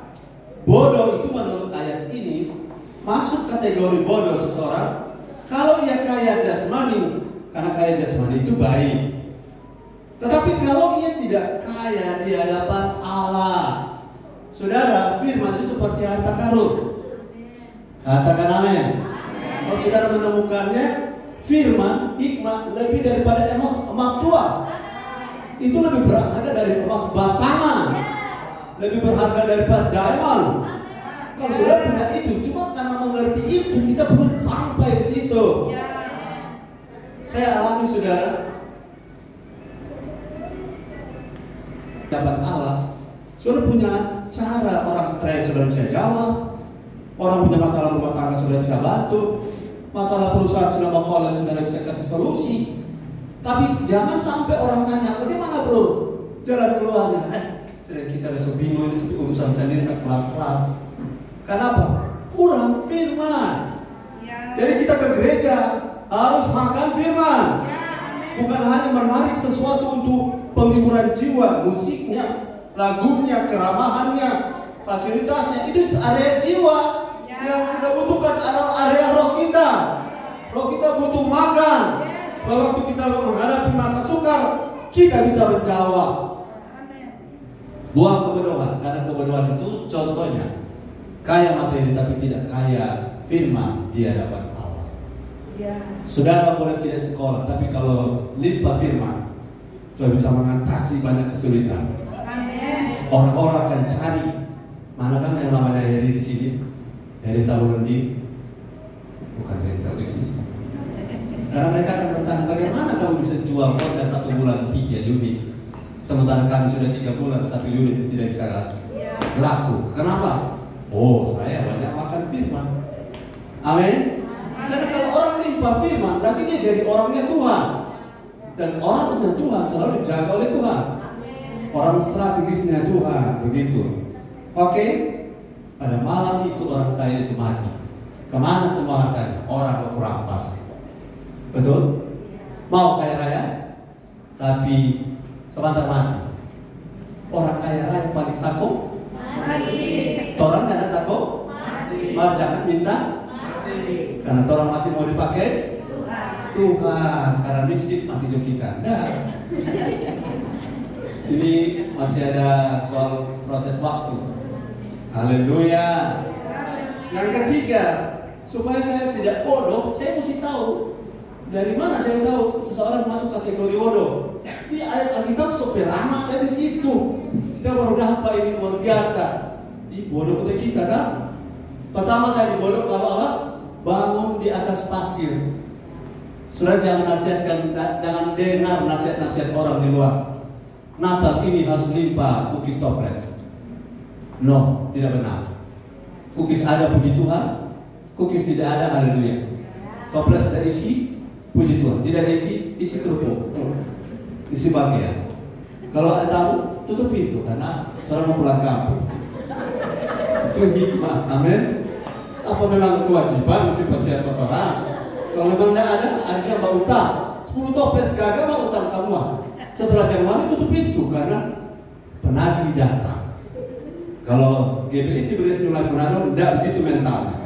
bodoh itu menurut ayat ini masuk kategori bodoh seseorang kalau ia kaya jasmani, karena kaya jasmani itu baik. Tetapi kalau ia tidak kaya di hadapan Allah, saudara, firman itu seperti harta karun. Katakan amin. Kalau saudara menemukannya, firman, hikmat lebih daripada emas tua. Itu lebih berharga dari emas batangan, lebih berharga daripada diamond. Kalau saudara punya itu, cuma karena mengerti itu kita belum sampai di situ. Saya alami saudara, dapat Allah, saudara punya cara orang stres saudara bisa jawab, orang punya masalah rumah tangga saudara bisa bantu, masalah perusahaan sudah mau kolab saudara bisa kasih solusi. Tapi jangan sampai orang tanya, bagaimana bro jalan keluarnya? Kita harus bingung itu urusan sendiri tak kelar-kelar. Kenapa? Kurang firman. Jadi kita ke gereja harus makan firman. Bukan hanya menarik sesuatu untuk penghiburan jiwa, musiknya, lagunya, keramahannya, fasilitasnya. Itu area jiwa. Yang kita butuhkan adalah area roh kita. Roh kita butuh makan. Bahwa waktu kita menghadapi masa sukar, kita bisa menjawab. Buang kebodohan, karena kebodohan itu contohnya kaya materi tapi tidak kaya firman di hadapan Allah. Saudara boleh tidak sekolah, tapi kalau limpah firman, saudara bisa mengatasi banyak kesulitan. Orang-orang akan cari, mana kan yang namanya Heri di sini, Heri tahu nanti, bukan Heri tahu isi. Karena mereka akan bertanya, bagaimana kamu bisa jual Honda 1 bulan 3 unit, sementara kami sudah 3 bulan 1 unit tidak bisa laku. Kenapa? Oh, saya banyak makan firman. Amin. Karena kalau orang limpah firman, berarti dia jadi orangnya Tuhan. Dan orang punya Tuhan selalu dijaga oleh Tuhan. Orang strategisnya Tuhan, begitu. Oke. Pada malam itu orang kaya itu mati. Kemana semua hartanya? Orang kerampas. Betul? Mau kaya raya, tapi sebentar mati. Orang kaya raya paling takut mati. Orang tidak takut mati. Malah jangan minta mati. Karena orang masih mau dipakai Tuhan. Karena miskin mati juga. Nah, ini masih ada soal proses waktu. Haleluya. Yang ketiga, supaya saya tidak bodoh, saya mesti tahu. Dari mana saya tahu seseorang masuk kategori bodoh? Di ayat Alkitab sampai lama dari situ. Kita baru dapat ini luar biasa. Di bodoh kita kan? Pertama kali bodoh kalau apa? Bangun di atas pasir. Saudara jangan nasihatkan, jangan dengar nasihat-nasihat orang di luar. Natal ini harus limpah cookies toples. No, tidak benar. Cookies ada, puji Tuhan. Cookies tidak ada, haleluya. Toples ada isi, puji Tuhan. Tidak ada isi kerupuk, isi bagian. Kalau ada tamu, tutup pintu karena orang mau pulang kampung. Itu hikmah, amin. Apa memang kewajiban mesti persiapan orang? Kalau memang tidak ada, aja mau utang. 10 toples gagal mau utang semua. Setelah Januari tutup pintu karena penagih datang. Kalau GPI Tiberias New Life Manado tidak begitu mentalnya.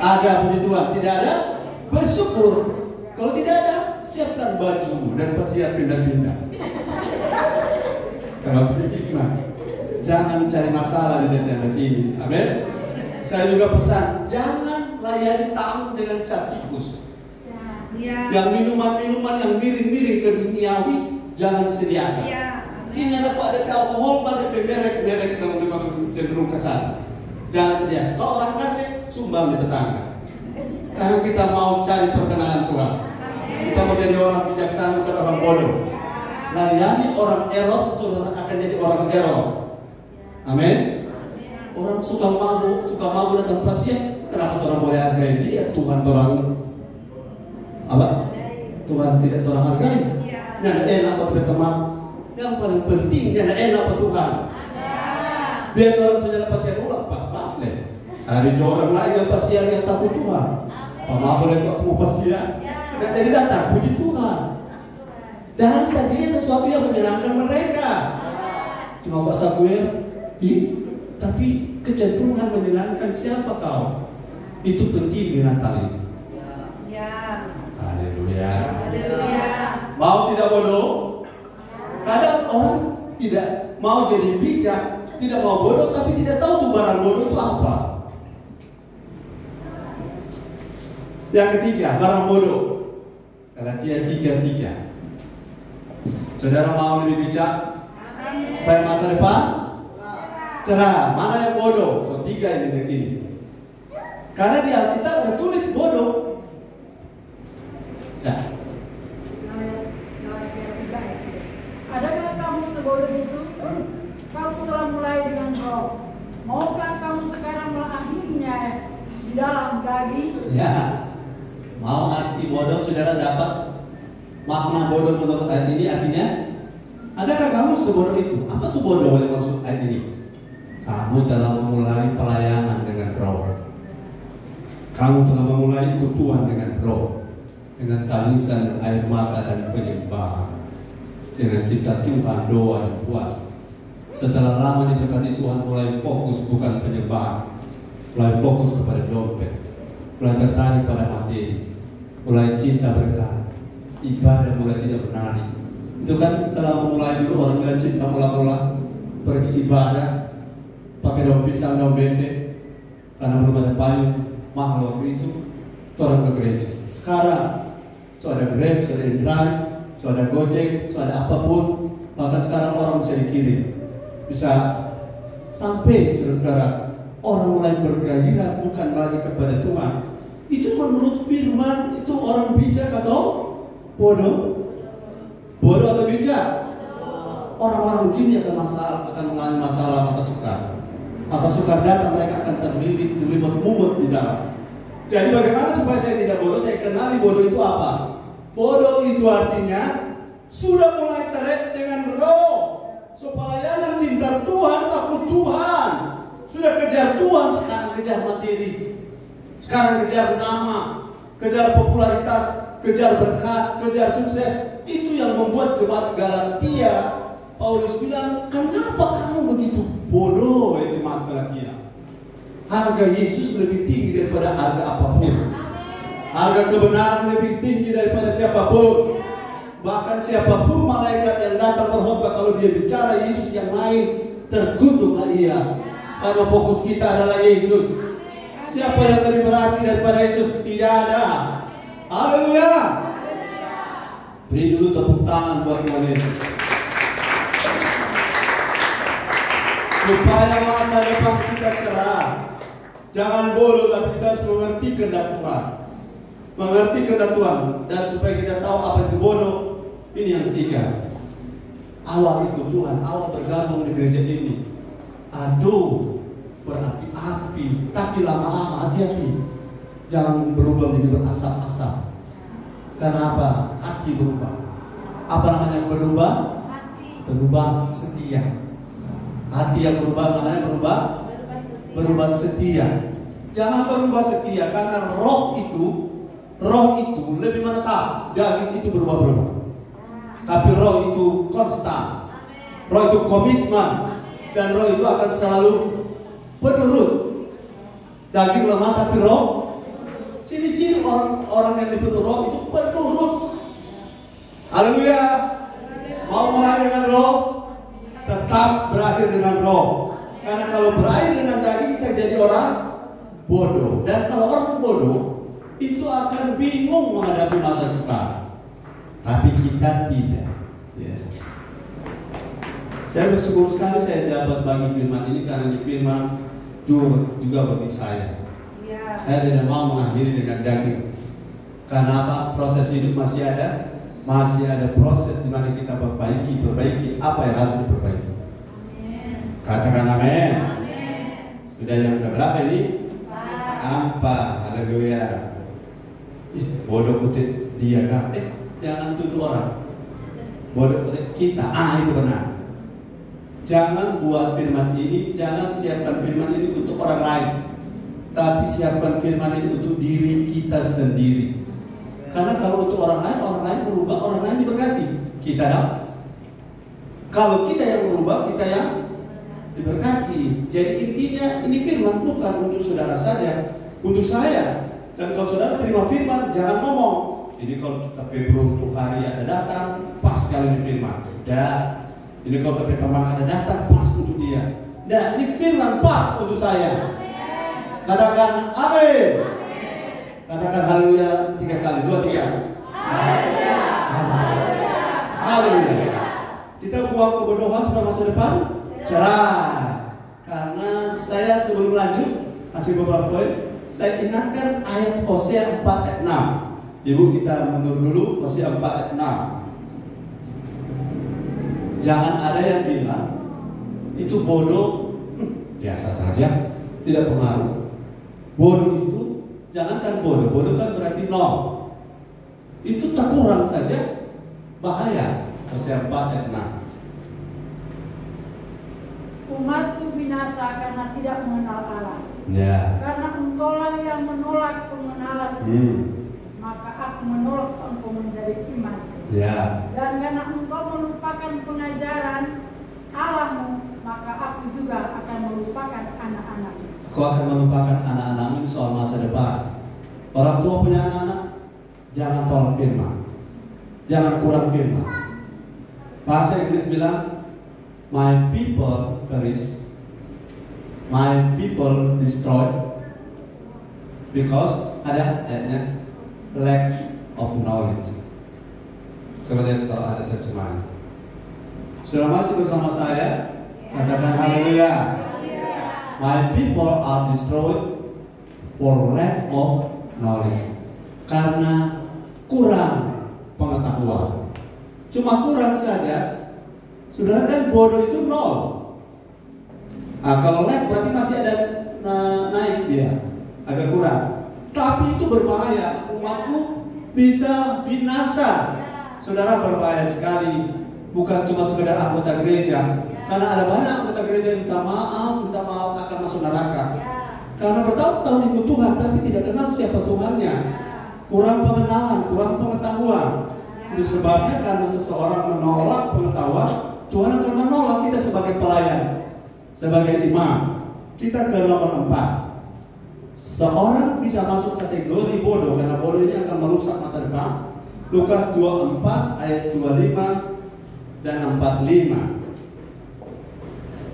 Ada puji Tuhan, tidak ada bersyukur. Kalau tidak ada, siapkan baju dan persiap pindah-pindah. Kalau hikmah, jangan cari masalah di Desember ini. Amin. Saya juga pesan, jangan layani tamu dengan cap tikus. Yang minuman-minuman yang miring-miring ke duniawi jangan sediakan. Ini ada Pak DP alkohol, Pak DP merek yang memang cenderung kesana. Jangan sediakan. Kalau orang kasih, sumbang di tetangga. Karena kita mau cari perkenanan Tuhan. Kita mau jadi orang bijaksana, bukan orang bodoh. Layani orang error, saudara akan jadi orang error. Amin. Orang suka mabuk datang pasien, kenapa orang boleh hargai dia? Tuhan orang apa? Tuhan tidak orang hargai. Yang enak buat teman. Yang paling penting yang enak buat Tuhan. Biar orang saudara pasien ulang pas-pas deh. Cari orang lain yang pasien yang takut Tuhan. Apa boleh kok ketemu pasien? Dan jadi datang puji Tuhan. Jangan saja sesuatu yang menyenangkan mereka. Cuma Pak Samuel, tapi kecenderungan menyenangkan siapa kau? Itu penting di Natal ini. Ya. Haleluya. Mau tidak bodoh? Kadang orang tidak mau jadi bijak, tidak mau bodoh, tapi tidak tahu tuh barang bodoh itu apa. Yang ketiga, barang bodoh. Galatia 3:3. Saudara mau lebih bijak supaya masa depan cerah. Mana yang bodoh? So 3 ini. Karena di Alkitab ada tulis bodoh. Ya. Adakah kamu sebodoh itu? Kamu telah mulai dengan roh. Maukah kamu sekarang mengakhirinya di dalam daging? Ya. Mau arti bodoh, saudara dapat makna bodoh menurut ayat ini artinya, adakah kamu sebodoh itu? Apa tuh bodoh yang maksud ayat ini? Kamu telah memulai pelayanan dengan roh. Kamu telah memulai kebutuhan dengan roh, dengan tangisan, air mata dan penyembahan, dengan cinta Tuhan, doa yang puas. Setelah lama diberkati Tuhan, mulai fokus bukan penyembahan, mulai fokus kepada dompet, mulai tertarik pada materi, mulai cinta berkah, ibadah mulai tidak menari. Itu kan telah memulai dulu orang bilang cinta mula-mula pergi ibadah pakai daun pisang, daun bete, karena belum ada payung mahal waktu itu, orang ke gereja. Sekarang so ada Grab, so ada InDrive, so ada Gojek, so ada apapun. Bahkan sekarang orang bisa dikirim, bisa sampai saudara-saudara orang mulai bergairah bukan lagi kepada Tuhan. Itu menurut firman itu orang bijak atau bodoh? Bodoh atau bijak? Orang-orang begini akan mengalami masalah masa sukar. Masa sukar datang, mereka akan terlilit, terlibat mumut di dalam. Jadi bagaimana supaya saya tidak bodoh? Saya kenali bodoh itu apa? Bodoh itu artinya sudah mulai terek dengan roh. Supaya yang cinta Tuhan, takut Tuhan. Sudah kejar Tuhan, sekarang kejar materi. Sekarang kejar nama, kejar popularitas, kejar berkat, kejar sukses. Itu yang membuat jemaat Galatia, Paulus bilang, kenapa kamu begitu bodoh ya jemaat Galatia? Harga Yesus lebih tinggi daripada harga apapun. Harga kebenaran lebih tinggi daripada siapapun. Bahkan siapapun malaikat yang datang berkhotbah, kalau dia bicara Yesus yang lain, terkutuklah ia. Karena fokus kita adalah Yesus. Siapa yang lebih berarti daripada Yesus? Tidak ada. Haleluya. Beri dulu tepuk tangan buat Tuhan Yesus. Supaya masa depan kita cerah. Jangan bodoh, tapi kita harus mengerti kehendak Tuhan. Mengerti kehendak Tuhan. Dan supaya kita tahu apa itu bodoh, ini yang ketiga. Awal itu Tuhan, awal bergabung di gereja ini. Aduh, berapi-api, tapi lama-lama hati-hati. Jangan berubah menjadi berasap-asap. Kenapa? Hati berubah. Apa namanya berubah? Berubah setia. Hati yang berubah namanya berubah setia. Jangan berubah setia, karena roh itu lebih menetap. Daging itu berubah-berubah. Tapi roh itu konstan. Roh itu komitmen. Dan roh itu akan selalu penurut. Daging lemah tapi roh. Ciri-ciri orang yang dipenuhi roh itu penurut. Haleluya. Mau mulai dengan roh, tetap berakhir dengan roh. Karena kalau berakhir dengan daging, kita jadi orang bodoh. Dan kalau orang bodoh, itu akan bingung menghadapi masa sukar. Tapi kita tidak. Yes. Saya bersyukur sekali saya dapat bagi firman ini, karena di firman juga bagi saya. Saya tidak mau mengakhiri dengan daging. Karena apa? Proses hidup masih ada proses di mana kita perbaiki apa yang harus diperbaiki. Katakan amin. Sudah yang keberapa ini? 4. Haleluya. Bodoh kutip dia kan? Jangan tuduh orang. Bodoh kutip kita. Itu benar. Jangan buat firman ini, jangan siapkan firman ini untuk orang lain, tapi siapkan firman ini untuk diri kita sendiri. Karena kalau untuk orang lain berubah, orang lain diberkati. Kita dong. Kalau kita yang berubah, kita yang diberkati. Jadi intinya ini firman bukan untuk saudara saja, untuk saya. Dan kalau saudara terima firman, jangan ngomong. Ini kalau tapi beruntung hari ada datang, pas sekali di firman. Ini kalau tapi teman ada datang, pas untuk dia. Ini firman pas untuk saya. Katakan amin. Katakan haleluya 3 kali. 2, 3. Haleluya. Haleluya. Kita buang kebodohan supaya masa depan cerah. Karena saya sebelum lanjut kasih beberapa poin, saya ingatkan ayat Hosea 4 ayat 6. Ibu kita mundur dulu, Hosea 4 ayat 6. Jangan ada yang bilang itu bodoh, biasa saja, tidak pengaruh. Bodoh itu, jangankan bodoh kan berarti nol. Itu tak kurang saja, bahaya. Hosea 4 ayat 6. Umatku binasa karena tidak mengenal Allah. Karena engkaulah yang menolak pengenalan, maka aku menolak engkau menjadi iman. Dan karena engkau melupakan pengajaran Allahmu, maka aku juga akan melupakan anak-anakmu. Kau akan melupakan anak-anakmu soal masa depan. Orang tua punya anak-anak, jangan tolak firman, jangan kurang firman. Bahasa Inggris bilang, my people perish, my people destroyed, because ada ayatnya lack of knowledge. Coba lihat kalau ada terjemahan. Sudah masih bersama saya? Katakan haleluya. My people are destroyed for lack of knowledge. Karena kurang pengetahuan. Cuma kurang saja. Saudara kan bodoh itu nol. Kalau lack berarti masih ada naik dia, agak kurang. Tapi itu berbahaya. Umatku bisa binasa. Saudara berbahaya sekali. Bukan cuma sekedar anggota gereja. Karena ada banyak anggota gereja yang minta maaf akan masuk neraka. Karena bertahun-tahun ikut Tuhan tapi tidak kenal siapa Tuhannya. Kurang pengenalan, kurang pengetahuan. Itu sebabnya karena seseorang menolak pengetahuan, Tuhan akan menolak kita sebagai pelayan, sebagai imam. Kita ke nomor 4. Seorang bisa masuk kategori bodoh karena bodoh ini akan merusak masa depan. Lukas 24 ayat 25 dan 45.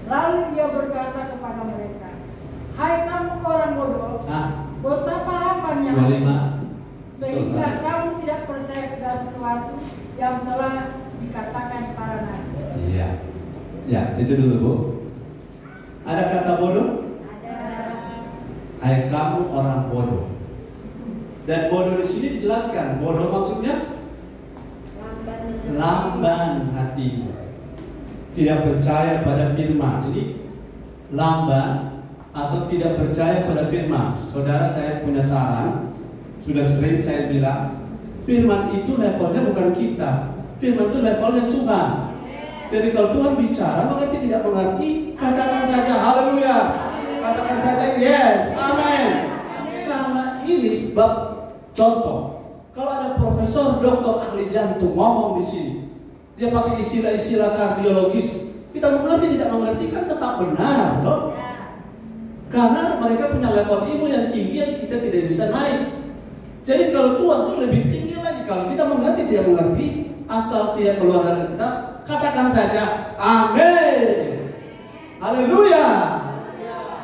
Lalu dia berkata kepada mereka, hai kamu orang bodoh, betapa lambannya 25 sehingga kamu tidak percaya segala sesuatu yang telah dikatakan para nabi. Ya, itu dulu Bu. Ada kata bodoh? Ada. Hai kamu orang bodoh. Dan bodoh di sini dijelaskan. Bodoh maksudnya lamban hati, tidak percaya pada firman. Ini lamban atau tidak percaya pada firman. Saudara, saya punya saran. Sudah sering saya bilang, firman itu levelnya bukan kita. Firman itu levelnya Tuhan. Jadi kalau Tuhan bicara, maka kita tidak mengerti. Katakan saja haleluya. Katakan saja yes, amin. Karena ini sebab contoh. Kalau ada profesor, doktor, ahli jantung ngomong di sini, dia pakai istilah-istilah kardiologis, kita mengerti tidak mengerti kan tetap benar, loh. Karena mereka punya level ilmu yang tinggi yang kita tidak bisa naik. Jadi kalau Tuhan itu lebih tinggi lagi. Kalau kita mengerti tidak mengerti, asal tidak keluar dari kita, katakan saja amin. Haleluya.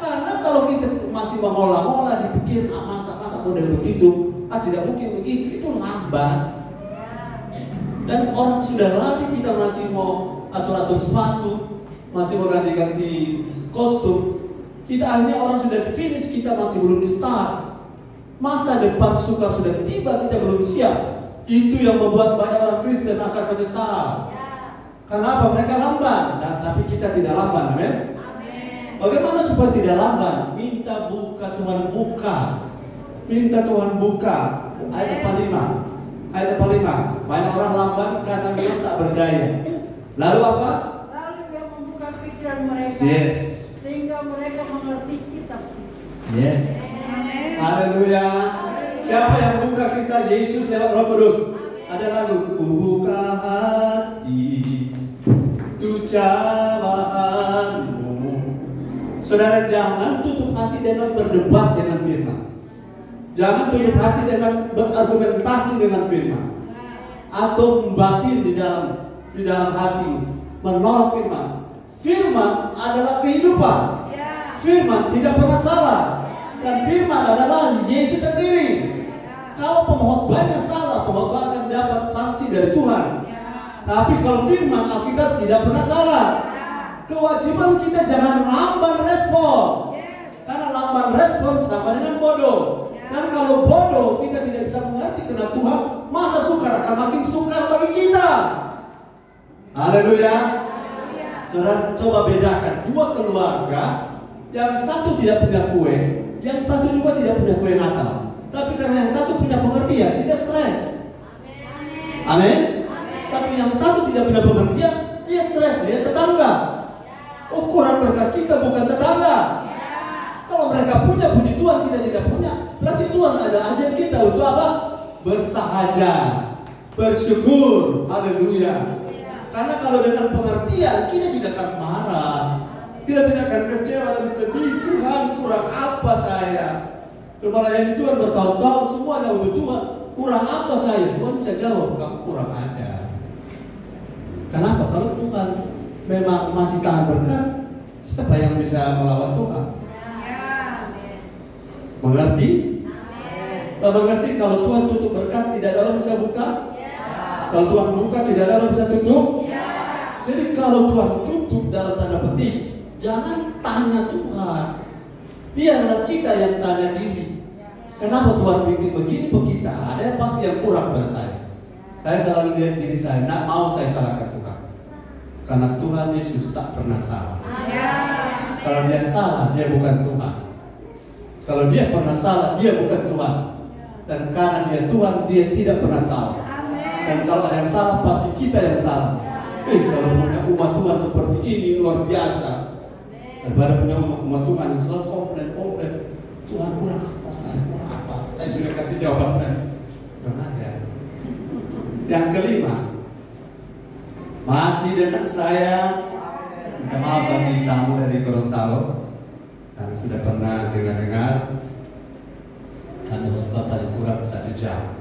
Karena kalau kita masih mengolah-olah, dipikir masa model begitu, tidak mungkin begitu, itu lamban. Dan orang sudah lari, kita masih mau atur-atur sepatu, masih mau ganti-ganti kostum. Kita akhirnya orang sudah finish, kita masih belum di start. Masa depan sudah tiba, kita belum siap. Itu yang membuat banyak orang Kristen akan menyesal. Kenapa? Mereka lamban, tapi kita tidak lamban, amin? Bagaimana supaya tidak lamban? Minta buka, Tuhan buka. Minta Tuhan buka. Ayat 45. Ayat 45. Banyak orang lamban karena mereka tak berdaya. Lalu apa? Lalu yang membuka pikiran mereka. Yes. Sehingga mereka mengerti kitab suci. Yes. Haleluya. Siapa yang buka kita? Yesus lewat Roh Kudus. Ada lagu, buka hati, tu cobaan. Saudara, jangan tutup hati dengan berdebat dengan firman. Jangan tutup hati dengan berargumentasi dengan firman, atau membatin di dalam hati, menolak firman. Firman adalah kehidupan. Firman tidak pernah salah, dan firman adalah Yesus sendiri. Kalau pengkhotbahnya salah, pengkhotbah akan dapat sanksi dari Tuhan. Tapi kalau firman Alkitab tidak pernah salah. Kewajiban kita jangan lamban respon. Karena lamban respon sama dengan bodoh. Dan kalau bodoh kita tidak bisa mengerti karena Tuhan, masa sukar akan makin sukar bagi kita. Haleluya. Saudara, coba bedakan dua keluarga, yang satu tidak punya kue, yang satu juga tidak punya kue Natal. Tapi karena yang satu punya pengertian, tidak stres. Amin. Tapi yang satu tidak punya pengertian, dia stres, dia tetangga. Oh, kurang berkat kita bukan tetangga. Kalau mereka punya, puji Tuhan, kita tidak punya. Berarti Tuhan ada ajar kita untuk apa? Bersahaja, bersyukur. Haleluya. Karena kalau dengan pengertian, kita tidak akan marah, kita tidak akan kecewa dan sedih. Tuhan, kurang apa saya? Melayani Tuhan bertahun-tahun, semuanya untuk Tuhan. Kurang apa saya? Tuhan bisa jawab, kamu kurang aja. Kenapa? Kalau Tuhan memang masih tahan berkat, siapa yang bisa melawan Tuhan? Mengerti? Mengerti kalau Tuhan tutup berkat, tidak ada orang bisa buka? Kalau Tuhan buka, tidak ada orang bisa tutup? Jadi kalau Tuhan tutup dalam tanda petik, jangan tanya Tuhan. Biarlah kita yang tanya diri. Kenapa Tuhan bikin begini ke kita? Ada yang pasti yang kurang dari saya. Saya selalu lihat diri saya, nak mau saya salahkan Tuhan. Karena Tuhan Yesus tak pernah salah. Kalau dia salah, dia bukan Tuhan. Kalau dia pernah salah, dia bukan Tuhan. Dan karena dia Tuhan, dia tidak pernah salah. Dan kalau ada yang salah, pasti kita yang salah. Kalau punya umat Tuhan seperti ini, luar biasa. Daripada punya umat Tuhan yang selalu komplain, Tuhan kurang apa, saya kurang apa. Saya sudah kasih jawaban. Kurang aja. Yang kelima, masih dengan saya. Minta maaf bagi tamu dari Gorontalo yang sudah pernah dengar karena Bapak paling kurang 1 jam.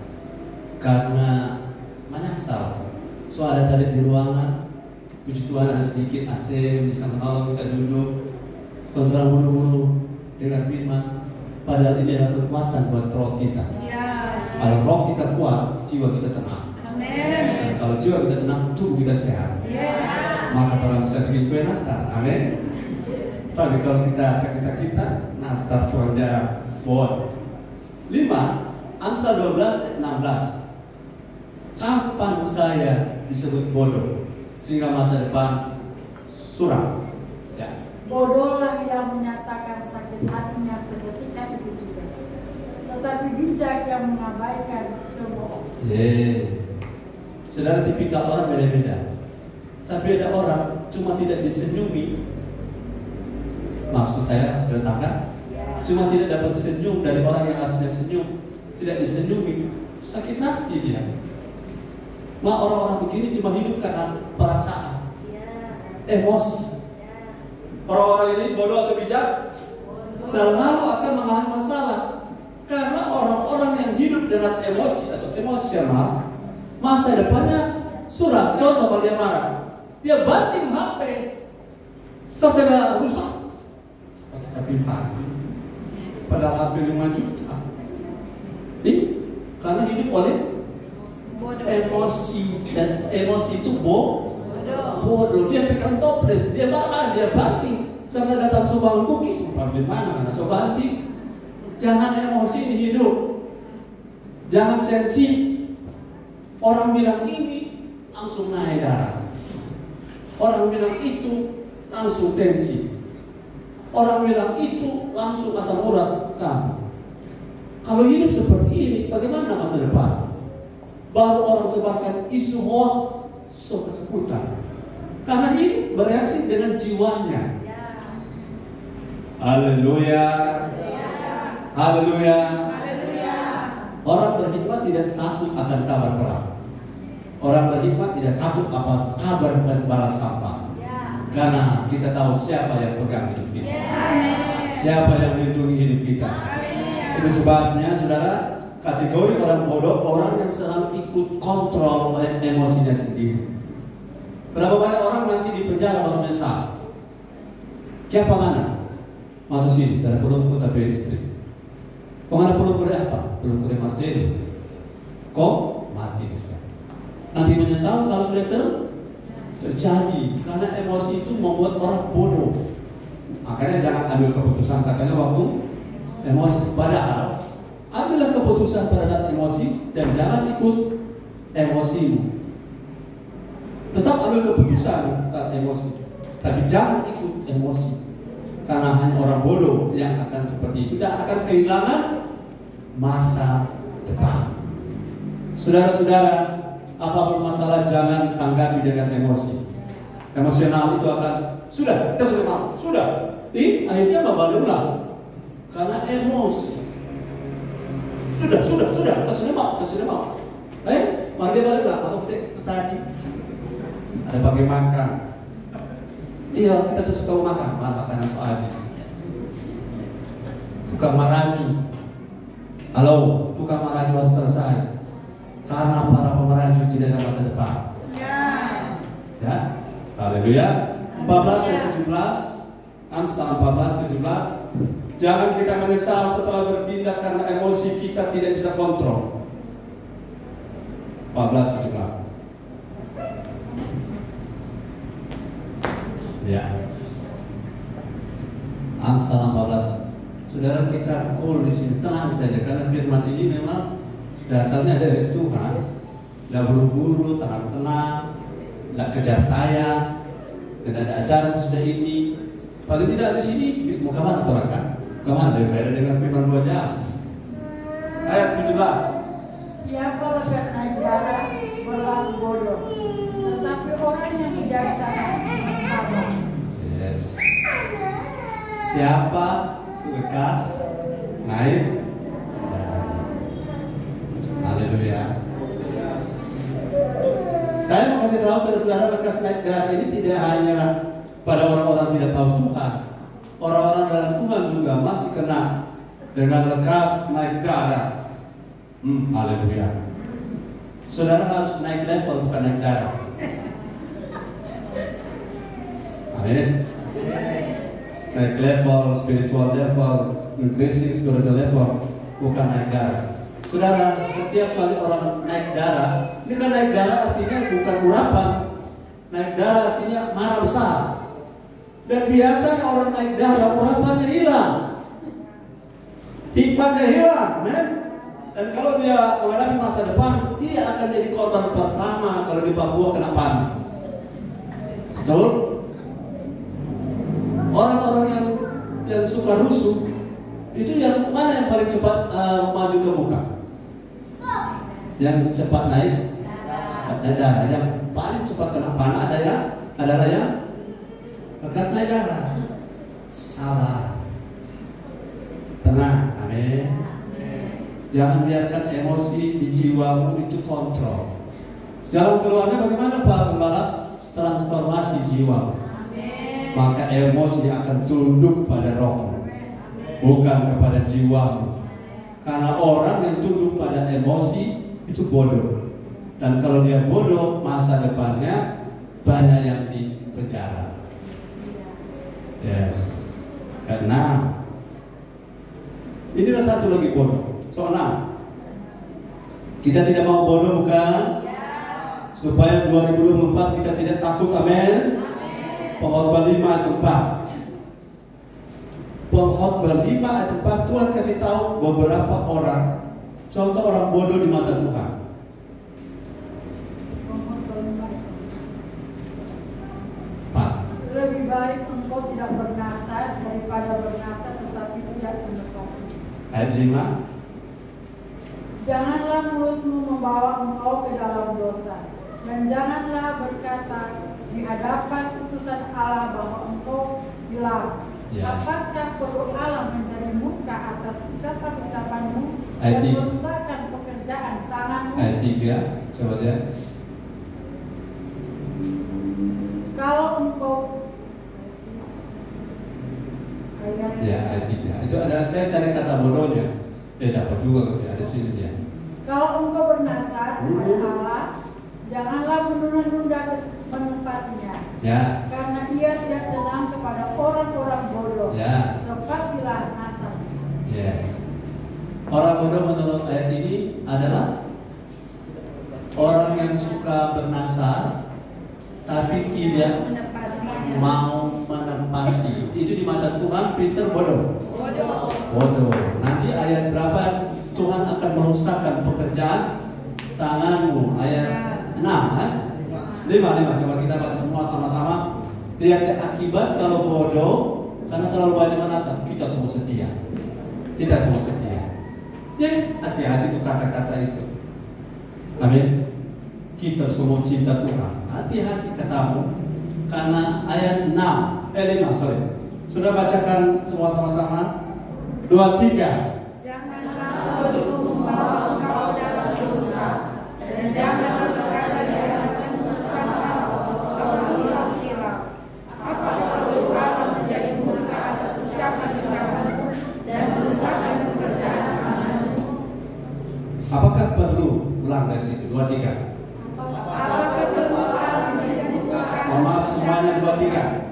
Karena menyesal. So ada tadi di ruangan, puji Tuhan ada sedikit AC, bisa menolong, bisa duduk, kontrol buru-buru dengan firman. Padahal ini adalah kekuatan buat roh kita. Kalau roh kita kuat, jiwa kita tenang. Dan kalau jiwa kita tenang, tubuh kita sehat. Maka orang bisa bikin kue nastar. Amin. Tapi kalau kita sakit-sakitan, nastar Tuhan aja buat. 5. Amsal 12 ayat 16. Kapan saya disebut bodoh sehingga masa depan suram? Ya. Bodohlah yang menyatakan sakit hatinya seketika itu juga, tetapi bijak yang mengabaikan semua. Saudara, tipikal orang beda-beda. Tapi ada orang cuma tidak disenyumi. Maksud saya, saudara tangga, cuma tidak dapat senyum dari orang yang harusnya senyum, tidak disenyumi, sakit hati dia. Orang-orang begini cuma hidup karena perasaan, emosi. Orang-orang ini bodoh atau bijak, selalu akan mengalami masalah. Karena orang-orang yang hidup dengan emosi atau emosional, masa depannya suram. Contoh kalau dia marah, dia banting HP sampai gak rusak. Tapi mati. Padahal HP 5 juta. Karena hidup oleh emosi, dan emosi itu bodoh. Dia pegang toples, dia marah, dia banting. Sampai datang sobangan cookies, di mana so banting. Jangan emosi di hidup. Jangan sensi. Orang bilang ini langsung naik darah. Orang bilang itu langsung tensi. Orang bilang itu langsung asam urat kamu. Kalau hidup seperti ini, bagaimana masa depan? Baru orang sebarkan isu hoax, so ketakutan. Karena hidup bereaksi dengan jiwanya. Haleluya. Haleluya. Orang berhikmat tidak takut akan kabar perang. Orang berhikmat tidak takut apa kabar balas sampah. Karena kita tahu siapa yang pegang hidup kita. Siapa yang melindungi hidup kita. Itu sebabnya saudara, kategori orang bodoh, orang yang selalu ikut kontrol oleh emosinya sendiri. Berapa banyak orang nanti di penjara baru menyesal. Siapa mana? Masuk sini, dan belum tapi istri. Pengen belum apa? Belum boleh mati. Kok mati sekarang? Nanti menyesal kalau sudah terjadi, karena emosi itu membuat orang bodoh. Makanya jangan ambil keputusan katanya waktu emosi. Padahal ambillah keputusan pada saat emosi dan jangan ikut emosimu. Tetap ambil keputusan saat emosi, tapi jangan ikut emosi. Karena hanya orang bodoh yang akan seperti itu dan akan kehilangan masa depan. Saudara-saudara, apapun masalah jangan tanggapi dengan emosi. Emosional itu akan sudah, kita sudah mau, sudah. Akhirnya kembali ulang karena emosi. Sudah, kita sudah mau. Mari dia baliklah atau kita tadi ada pakai makan. Iya, kita sesuka makan, makanan habis. Tukang maraju. Halo, tukang maraju harus selesai. Karena para pemaraju tidak ada masa depan. Ya. Haleluya. 14 ayat 17. Amsal 14:17. Jangan kita menyesal setelah bertindak karena emosi kita tidak bisa kontrol. 14:17. Ya. Amsal 14. Saudara, kita cool di sini, tenang saja karena firman ini memang datangnya dari Tuhan. Tidak buru-buru, tenang-tenang, tidak kejar tayang, tidak ada acara sesudah ini. Paling tidak di sini mau kemana orang kan? Kemana daripada dengan firman 2 jam. Ayat 17. Siapa lekas naik darah berlaku bodoh, tetapi orang yang bijaksana sabar. Yes. Siapa lekas naik darah? Haleluya. Saya mau kasih tahu saudara, lekas naik darah ini tidak hanya pada orang-orang tidak tahu Tuhan. Orang-orang dalam Tuhan juga masih kena dengan lekas naik darah. Haleluya. Saudara harus naik level, bukan naik darah. Amin. Naik level, spiritual level, increasing spiritual level, bukan naik darah. Saudara, setiap kali orang naik darah, ini kan naik darah artinya bukan urapan. Naik darah artinya marah besar. Dan biasanya orang naik darah, urapannya hilang, hikmatnya hilang, men. Dan kalau dia menghadapi masa depan, dia akan jadi korban pertama kalau di Papua kena panik. Betul? Orang-orang yang suka rusuh itu yang mana yang paling cepat maju ke muka? Yang cepat naik darah. Yang paling cepat kena panah adalah yang lekas naik darah. Salah. Tenang, amin. Jangan biarkan emosi di jiwamu itu kontrol. Jalan keluarnya bagaimana Pak Gembala? Transformasi jiwa. Maka emosi akan tunduk pada roh, bukan kepada jiwamu. Karena orang yang tunduk pada emosi itu bodoh. Dan kalau dia bodoh, masa depannya banyak yang di penjara. Yes. Karena inilah satu lagi bodoh. Soalnya kita tidak mau bodoh, bukan? Supaya 2024 kita tidak takut, amin. Pengkhotbah 5 ayat 4. Pengkhotbah 5 ayat 4 Tuhan kasih tahu beberapa orang, contoh orang bodoh di mata Tuhan. Lebih baik engkau tidak bernasar daripada bernasar tetapi tidak mendekati. Ayat 5. Janganlah mulutmu membawa engkau ke dalam dosa, dan janganlah berkata di hadapan utusan Allah bahwa engkau hilang. Apakah perlu Allah menjadi murka atas ucapan-ucapanmu dan merusakkan pekerjaan tanganmu? Ayat 3, coba lihat. Kalau engkau ayat 3. Itu ada, saya cari kata bodohnya. Dapat juga ada sini dia. Kalau engkau bernasar kepada Allah, janganlah menunda-nunda menempatinya. Ya. Karena ia tidak senang kepada orang-orang bodoh. Ya. Tepatilah nasar. Yes. Orang bodoh menurut ayat ini adalah orang yang suka bernasar tapi tidak mau menempati. Itu di mata Tuhan Peter bodoh. Bodoh. Nanti ayat berapa Tuhan akan merusakkan pekerjaan tanganmu? Ayat 6 kan? 5. Coba kita baca semua sama-sama. Lihat akibat kalau bodoh karena terlalu banyak menasar. Kita semua setia. Ya, hati-hati tuh kata-kata itu. Amin. Kita semua cinta Tuhan. Hati-hati katamu. Karena ayat 5. Sudah bacakan semua sama-sama. 2, 3. Janganlah bodoh membawa engkau dalam dosa, dan janganlah berkata di hadapan utusan Allah bahwa hilang. Apakah perlu Allah menjadi murka atas ucapan-ucapanmu dan merusakkan pekerjaan tanganmu? Apakah perlu? Ulang dari situ. 2, 3. Apakah perlu Allah menjadi murka? Maaf semuanya 2, 3.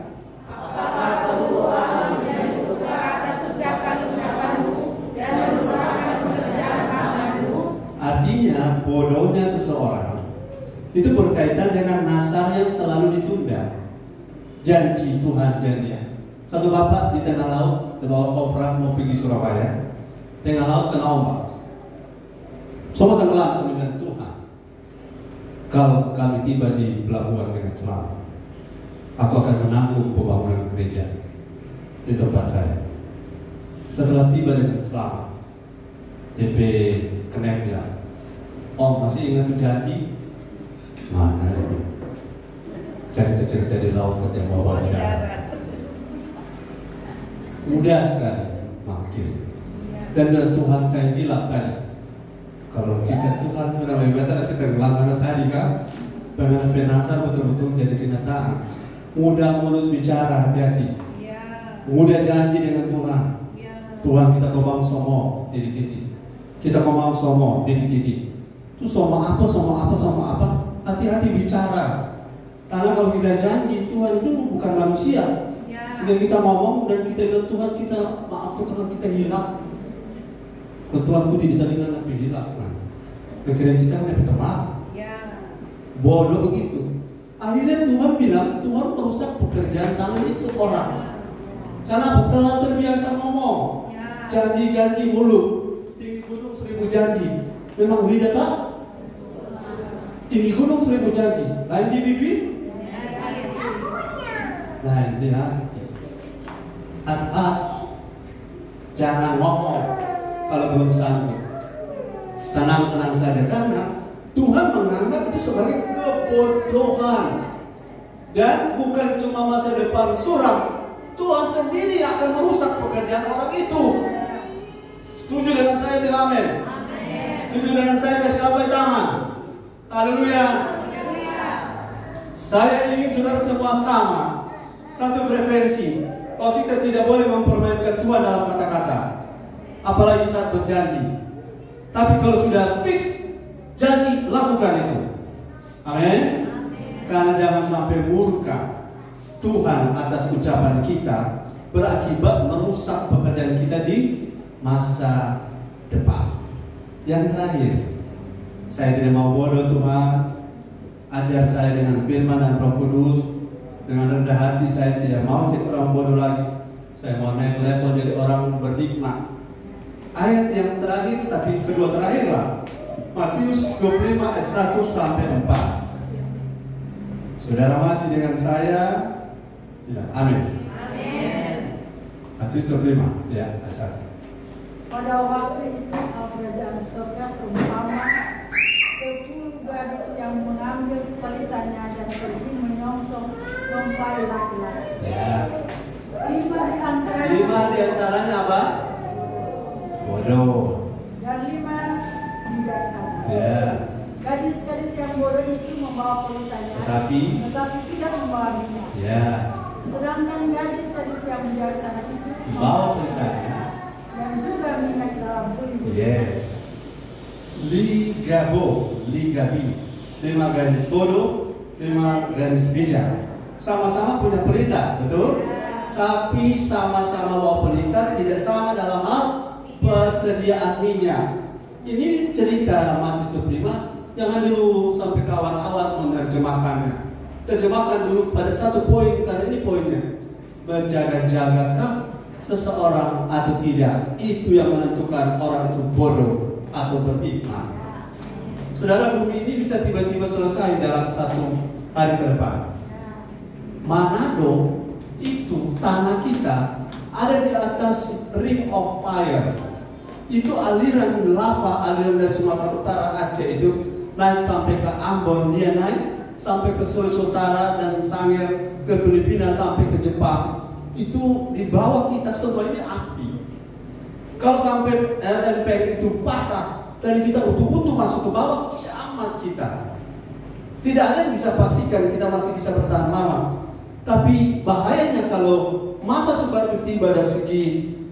Apakah perlu Allah menjadi murka atas ucapan-ucapanmu dan merusakkan pekerjaan tanganmu? Artinya bodohnya seseorang itu berkaitan dengan nasar yang selalu ditunda. Janji Tuhan janji. Satu bapak di tengah laut, di bawah kopra mau pergi Surabaya, tengah laut kena ombak. Semua tenggelam dengan Tuhan. Kalau kami tiba di pelabuhan dengan selamat, aku akan menanggung pembangunan gereja di tempat saya. Setelah tiba dengan selamat, DP Kenek bilang, "Om masih ingat tuh janji?" Mana ini? Cerita-cerita di laut yang bawa darat. Mudah sekali makin. Dan dengan Tuhan saya bilang tadi, kalau kita Tuhan menamai beta nasi tenggelam karena tadi kan, pengen penasar betul-betul jadi kenyataan. Mudah mulut bicara, hati-hati. Mudah janji dengan Tuhan. Tuhan kita komang somo, titik-titik. Kita komang somo, titik-titik. Itu somo apa? Hati-hati bicara. Karena kalau kita janji, Tuhan itu bukan manusia. Sehingga kita ngomong dan kita bilang Tuhan kita maaf karena kita hilang. Tuhan pun tidak tadi nanti hilang. Akhirnya kita lebih teman. Bodoh begitu. Akhirnya Tuhan bilang Tuhan merusak pekerjaan tangan itu orang. Karena telah terbiasa ngomong, janji-janji mulut, tinggi gunung 1000 janji. Memang lidah tak? Tinggi gunung 1000 janji. Lain di bibir? Lain di hati. Jangan ngomong kalau belum sanggup. Tenang-tenang saja karena Tuhan menganggap itu sebagai kebodohan. Dan bukan cuma masa depan suram, Tuhan sendiri akan merusak pekerjaan orang itu. Setuju dengan saya bilang amin? Setuju dengan saya kasih abai tangan. Haleluya. Saya ingin saudara semua sama, satu frekuensi. Bahwa kita tidak boleh mempermainkan Tuhan dalam kata-kata, apalagi saat berjanji. Tapi kalau sudah fix janji, lakukan itu. Amin. Karena jangan sampai murka Tuhan atas ucapan kita, berakibat merusak pekerjaan kita di masa depan. Yang terakhir, saya tidak mau bodoh Tuhan. Ajar saya dengan firman dan Roh Kudus. Dengan rendah hati saya tidak mau jadi orang bodoh lagi. Saya mau naik level jadi orang bernikmat. Ayat yang terakhir, tapi kedua terakhir lah. Matius 25 ayat 1 sampai 4. Saudara masih dengan saya? Ya, amin. Amin. Matius 25, ya, ayat 1. Pada waktu itu kerajaan surga seumpama 10 gadis yang mengambil pelitanya dan pergi menyongsong mempelai laki-laki. Ya. 5 di antaranya apa? Bodoh. Dan 5 bijaksana. Ya. Gadis-gadis yang bodoh itu membawa pelitanya, tetapi tidak membawa minyak. Ya. Sedangkan gadis-gadis yang bijaksana itu Membawa pelitanya dan juga minyak dalam buli. Yes. Ligabi. 5 gadis bodoh, 5 gadis bijak. Sama-sama punya pelita, betul? Tapi sama-sama bawa pelita, tidak sama dalam hal persediaan minyak. Ini cerita Matius 25. Jangan dulu sampai kawan-kawan menerjemahkannya. Terjemahkan dulu pada satu poin, karena ini poinnya. Berjaga-jagakah seseorang atau tidak? Itu yang menentukan orang itu bodoh atau beriman. Saudara, bumi ini bisa tiba-tiba selesai dalam satu hari ke depan. Manado itu tanah kita ada di atas ring of fire. Itu aliran lava, aliran dari Sumatera Utara, Aceh itu naik sampai ke Ambon, dia naik sampai ke Sulawesi Utara dan Sangir, ke Filipina sampai ke Jepang. Itu di bawah kita semua ini api. Kalau sampai LNP itu patah dan kita utuh-utuh masuk ke bawah, kiamat kita. Tidak ada yang bisa pastikan kita masih bisa bertahan lama. Tapi bahayanya kalau masa seperti itu tiba dari segi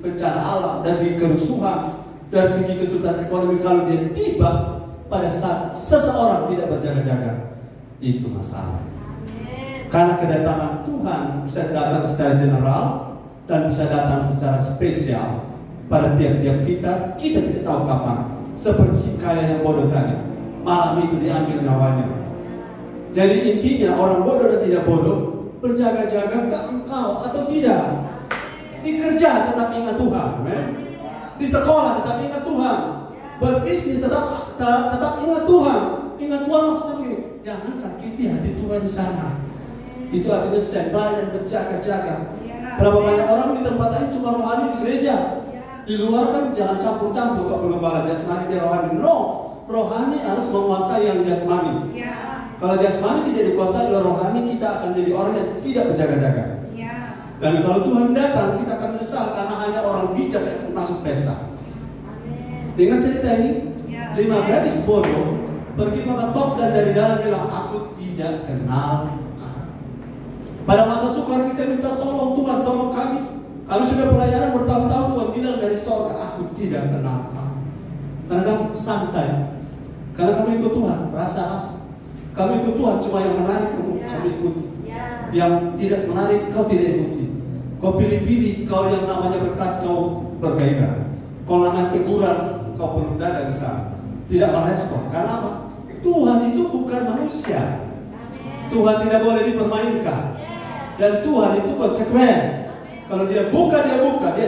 bencana alam, dari segi kerusuhan, dari segi kesulitan ekonomi, kalau dia tiba pada saat seseorang tidak berjaga-jaga, itu masalah. Karena kedatangan Tuhan bisa datang secara general dan bisa datang secara spesial pada tiap-tiap kita tidak tahu kapan. Seperti si kaya yang bodoh tadi, malam itu diambil nyawanya. Jadi intinya orang bodoh dan tidak bodoh, berjaga-jaga ke engkau atau tidak. Di kerja tetap ingat Tuhan, di sekolah tetap ingat Tuhan, berbisnis tetap ingat Tuhan. Ingat Tuhan maksudnya begini, jangan sakiti hati Tuhan di sana. Itu artinya standby dan berjaga-jaga. Berapa banyak orang di tempat lain cuma rohani di gereja. Di luar kan jangan campur-campur kalau penggembala jasmani dia rohani. No, rohani harus menguasai yang jasmani. Kalau jasmani tidak dikuasai oleh rohani, kita akan jadi orang yang tidak berjaga-jaga. Dan kalau Tuhan datang, kita akan menyesal karena hanya orang bijak yang akan masuk pesta. Dengan cerita ini, 5 gadis bodoh pergi mengetok dan dari dalam bilang, aku tidak kenal. Pada masa sukar kita minta tolong Tuhan, tolong kami. Kami sudah pelayanan bertahun-tahun, Tuhan bilang dari sorga, aku tidak kenal kamu. Karena kamu santai, karena kamu ikut Tuhan, rasa-rasa. Kamu ikut Tuhan, cuma yang menarik kamu ikuti. Yang tidak menarik, kau tidak ikuti. Kau pilih-pilih, kau yang namanya berkat, kau bergairah. Kau namanya teguran, kau perlu dada besar. Tidak merespon, karena apa? Tuhan itu bukan manusia. Tuhan tidak boleh dipermainkan. Dan Tuhan itu konsekuen. Kalau dia buka, dia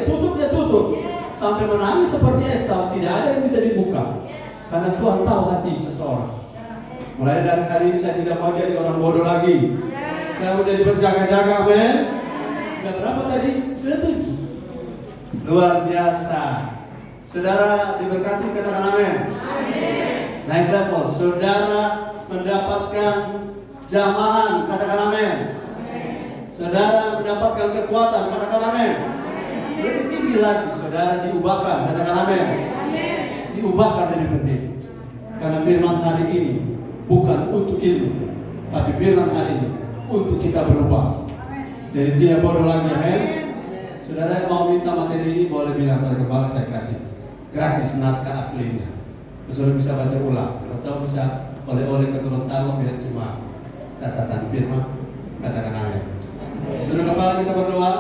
tutup. Sampai menangis seperti Esau, tidak ada yang bisa dibuka. Karena Tuhan tahu hati seseorang. Mulai dari hari ini saya tidak mau jadi orang bodoh lagi. Saya mau jadi berjaga-jaga, men. Sudah berapa tadi? Sudah 7. Luar biasa. Saudara diberkati, katakan amin. Naik level. Saudara mendapatkan jamahan, katakan amin. Saudara mendapatkan kekuatan, katakan amin. Lebih tinggi lagi, saudara diubahkan, katakan amin. Diubahkan lebih penting. Karena firman hari ini bukan untuk ilmu, tapi firman hari ini untuk kita berubah. Jadi tidak bodoh lagi, amin. Saudara yang mau minta materi ini boleh bilang pada kepala, saya kasih gratis naskah aslinya. Saudara bisa baca ulang, atau bisa oleh-oleh ke Gorontalo biar cuma catatan firman, katakan amin. Saudara kepala kita berdoa.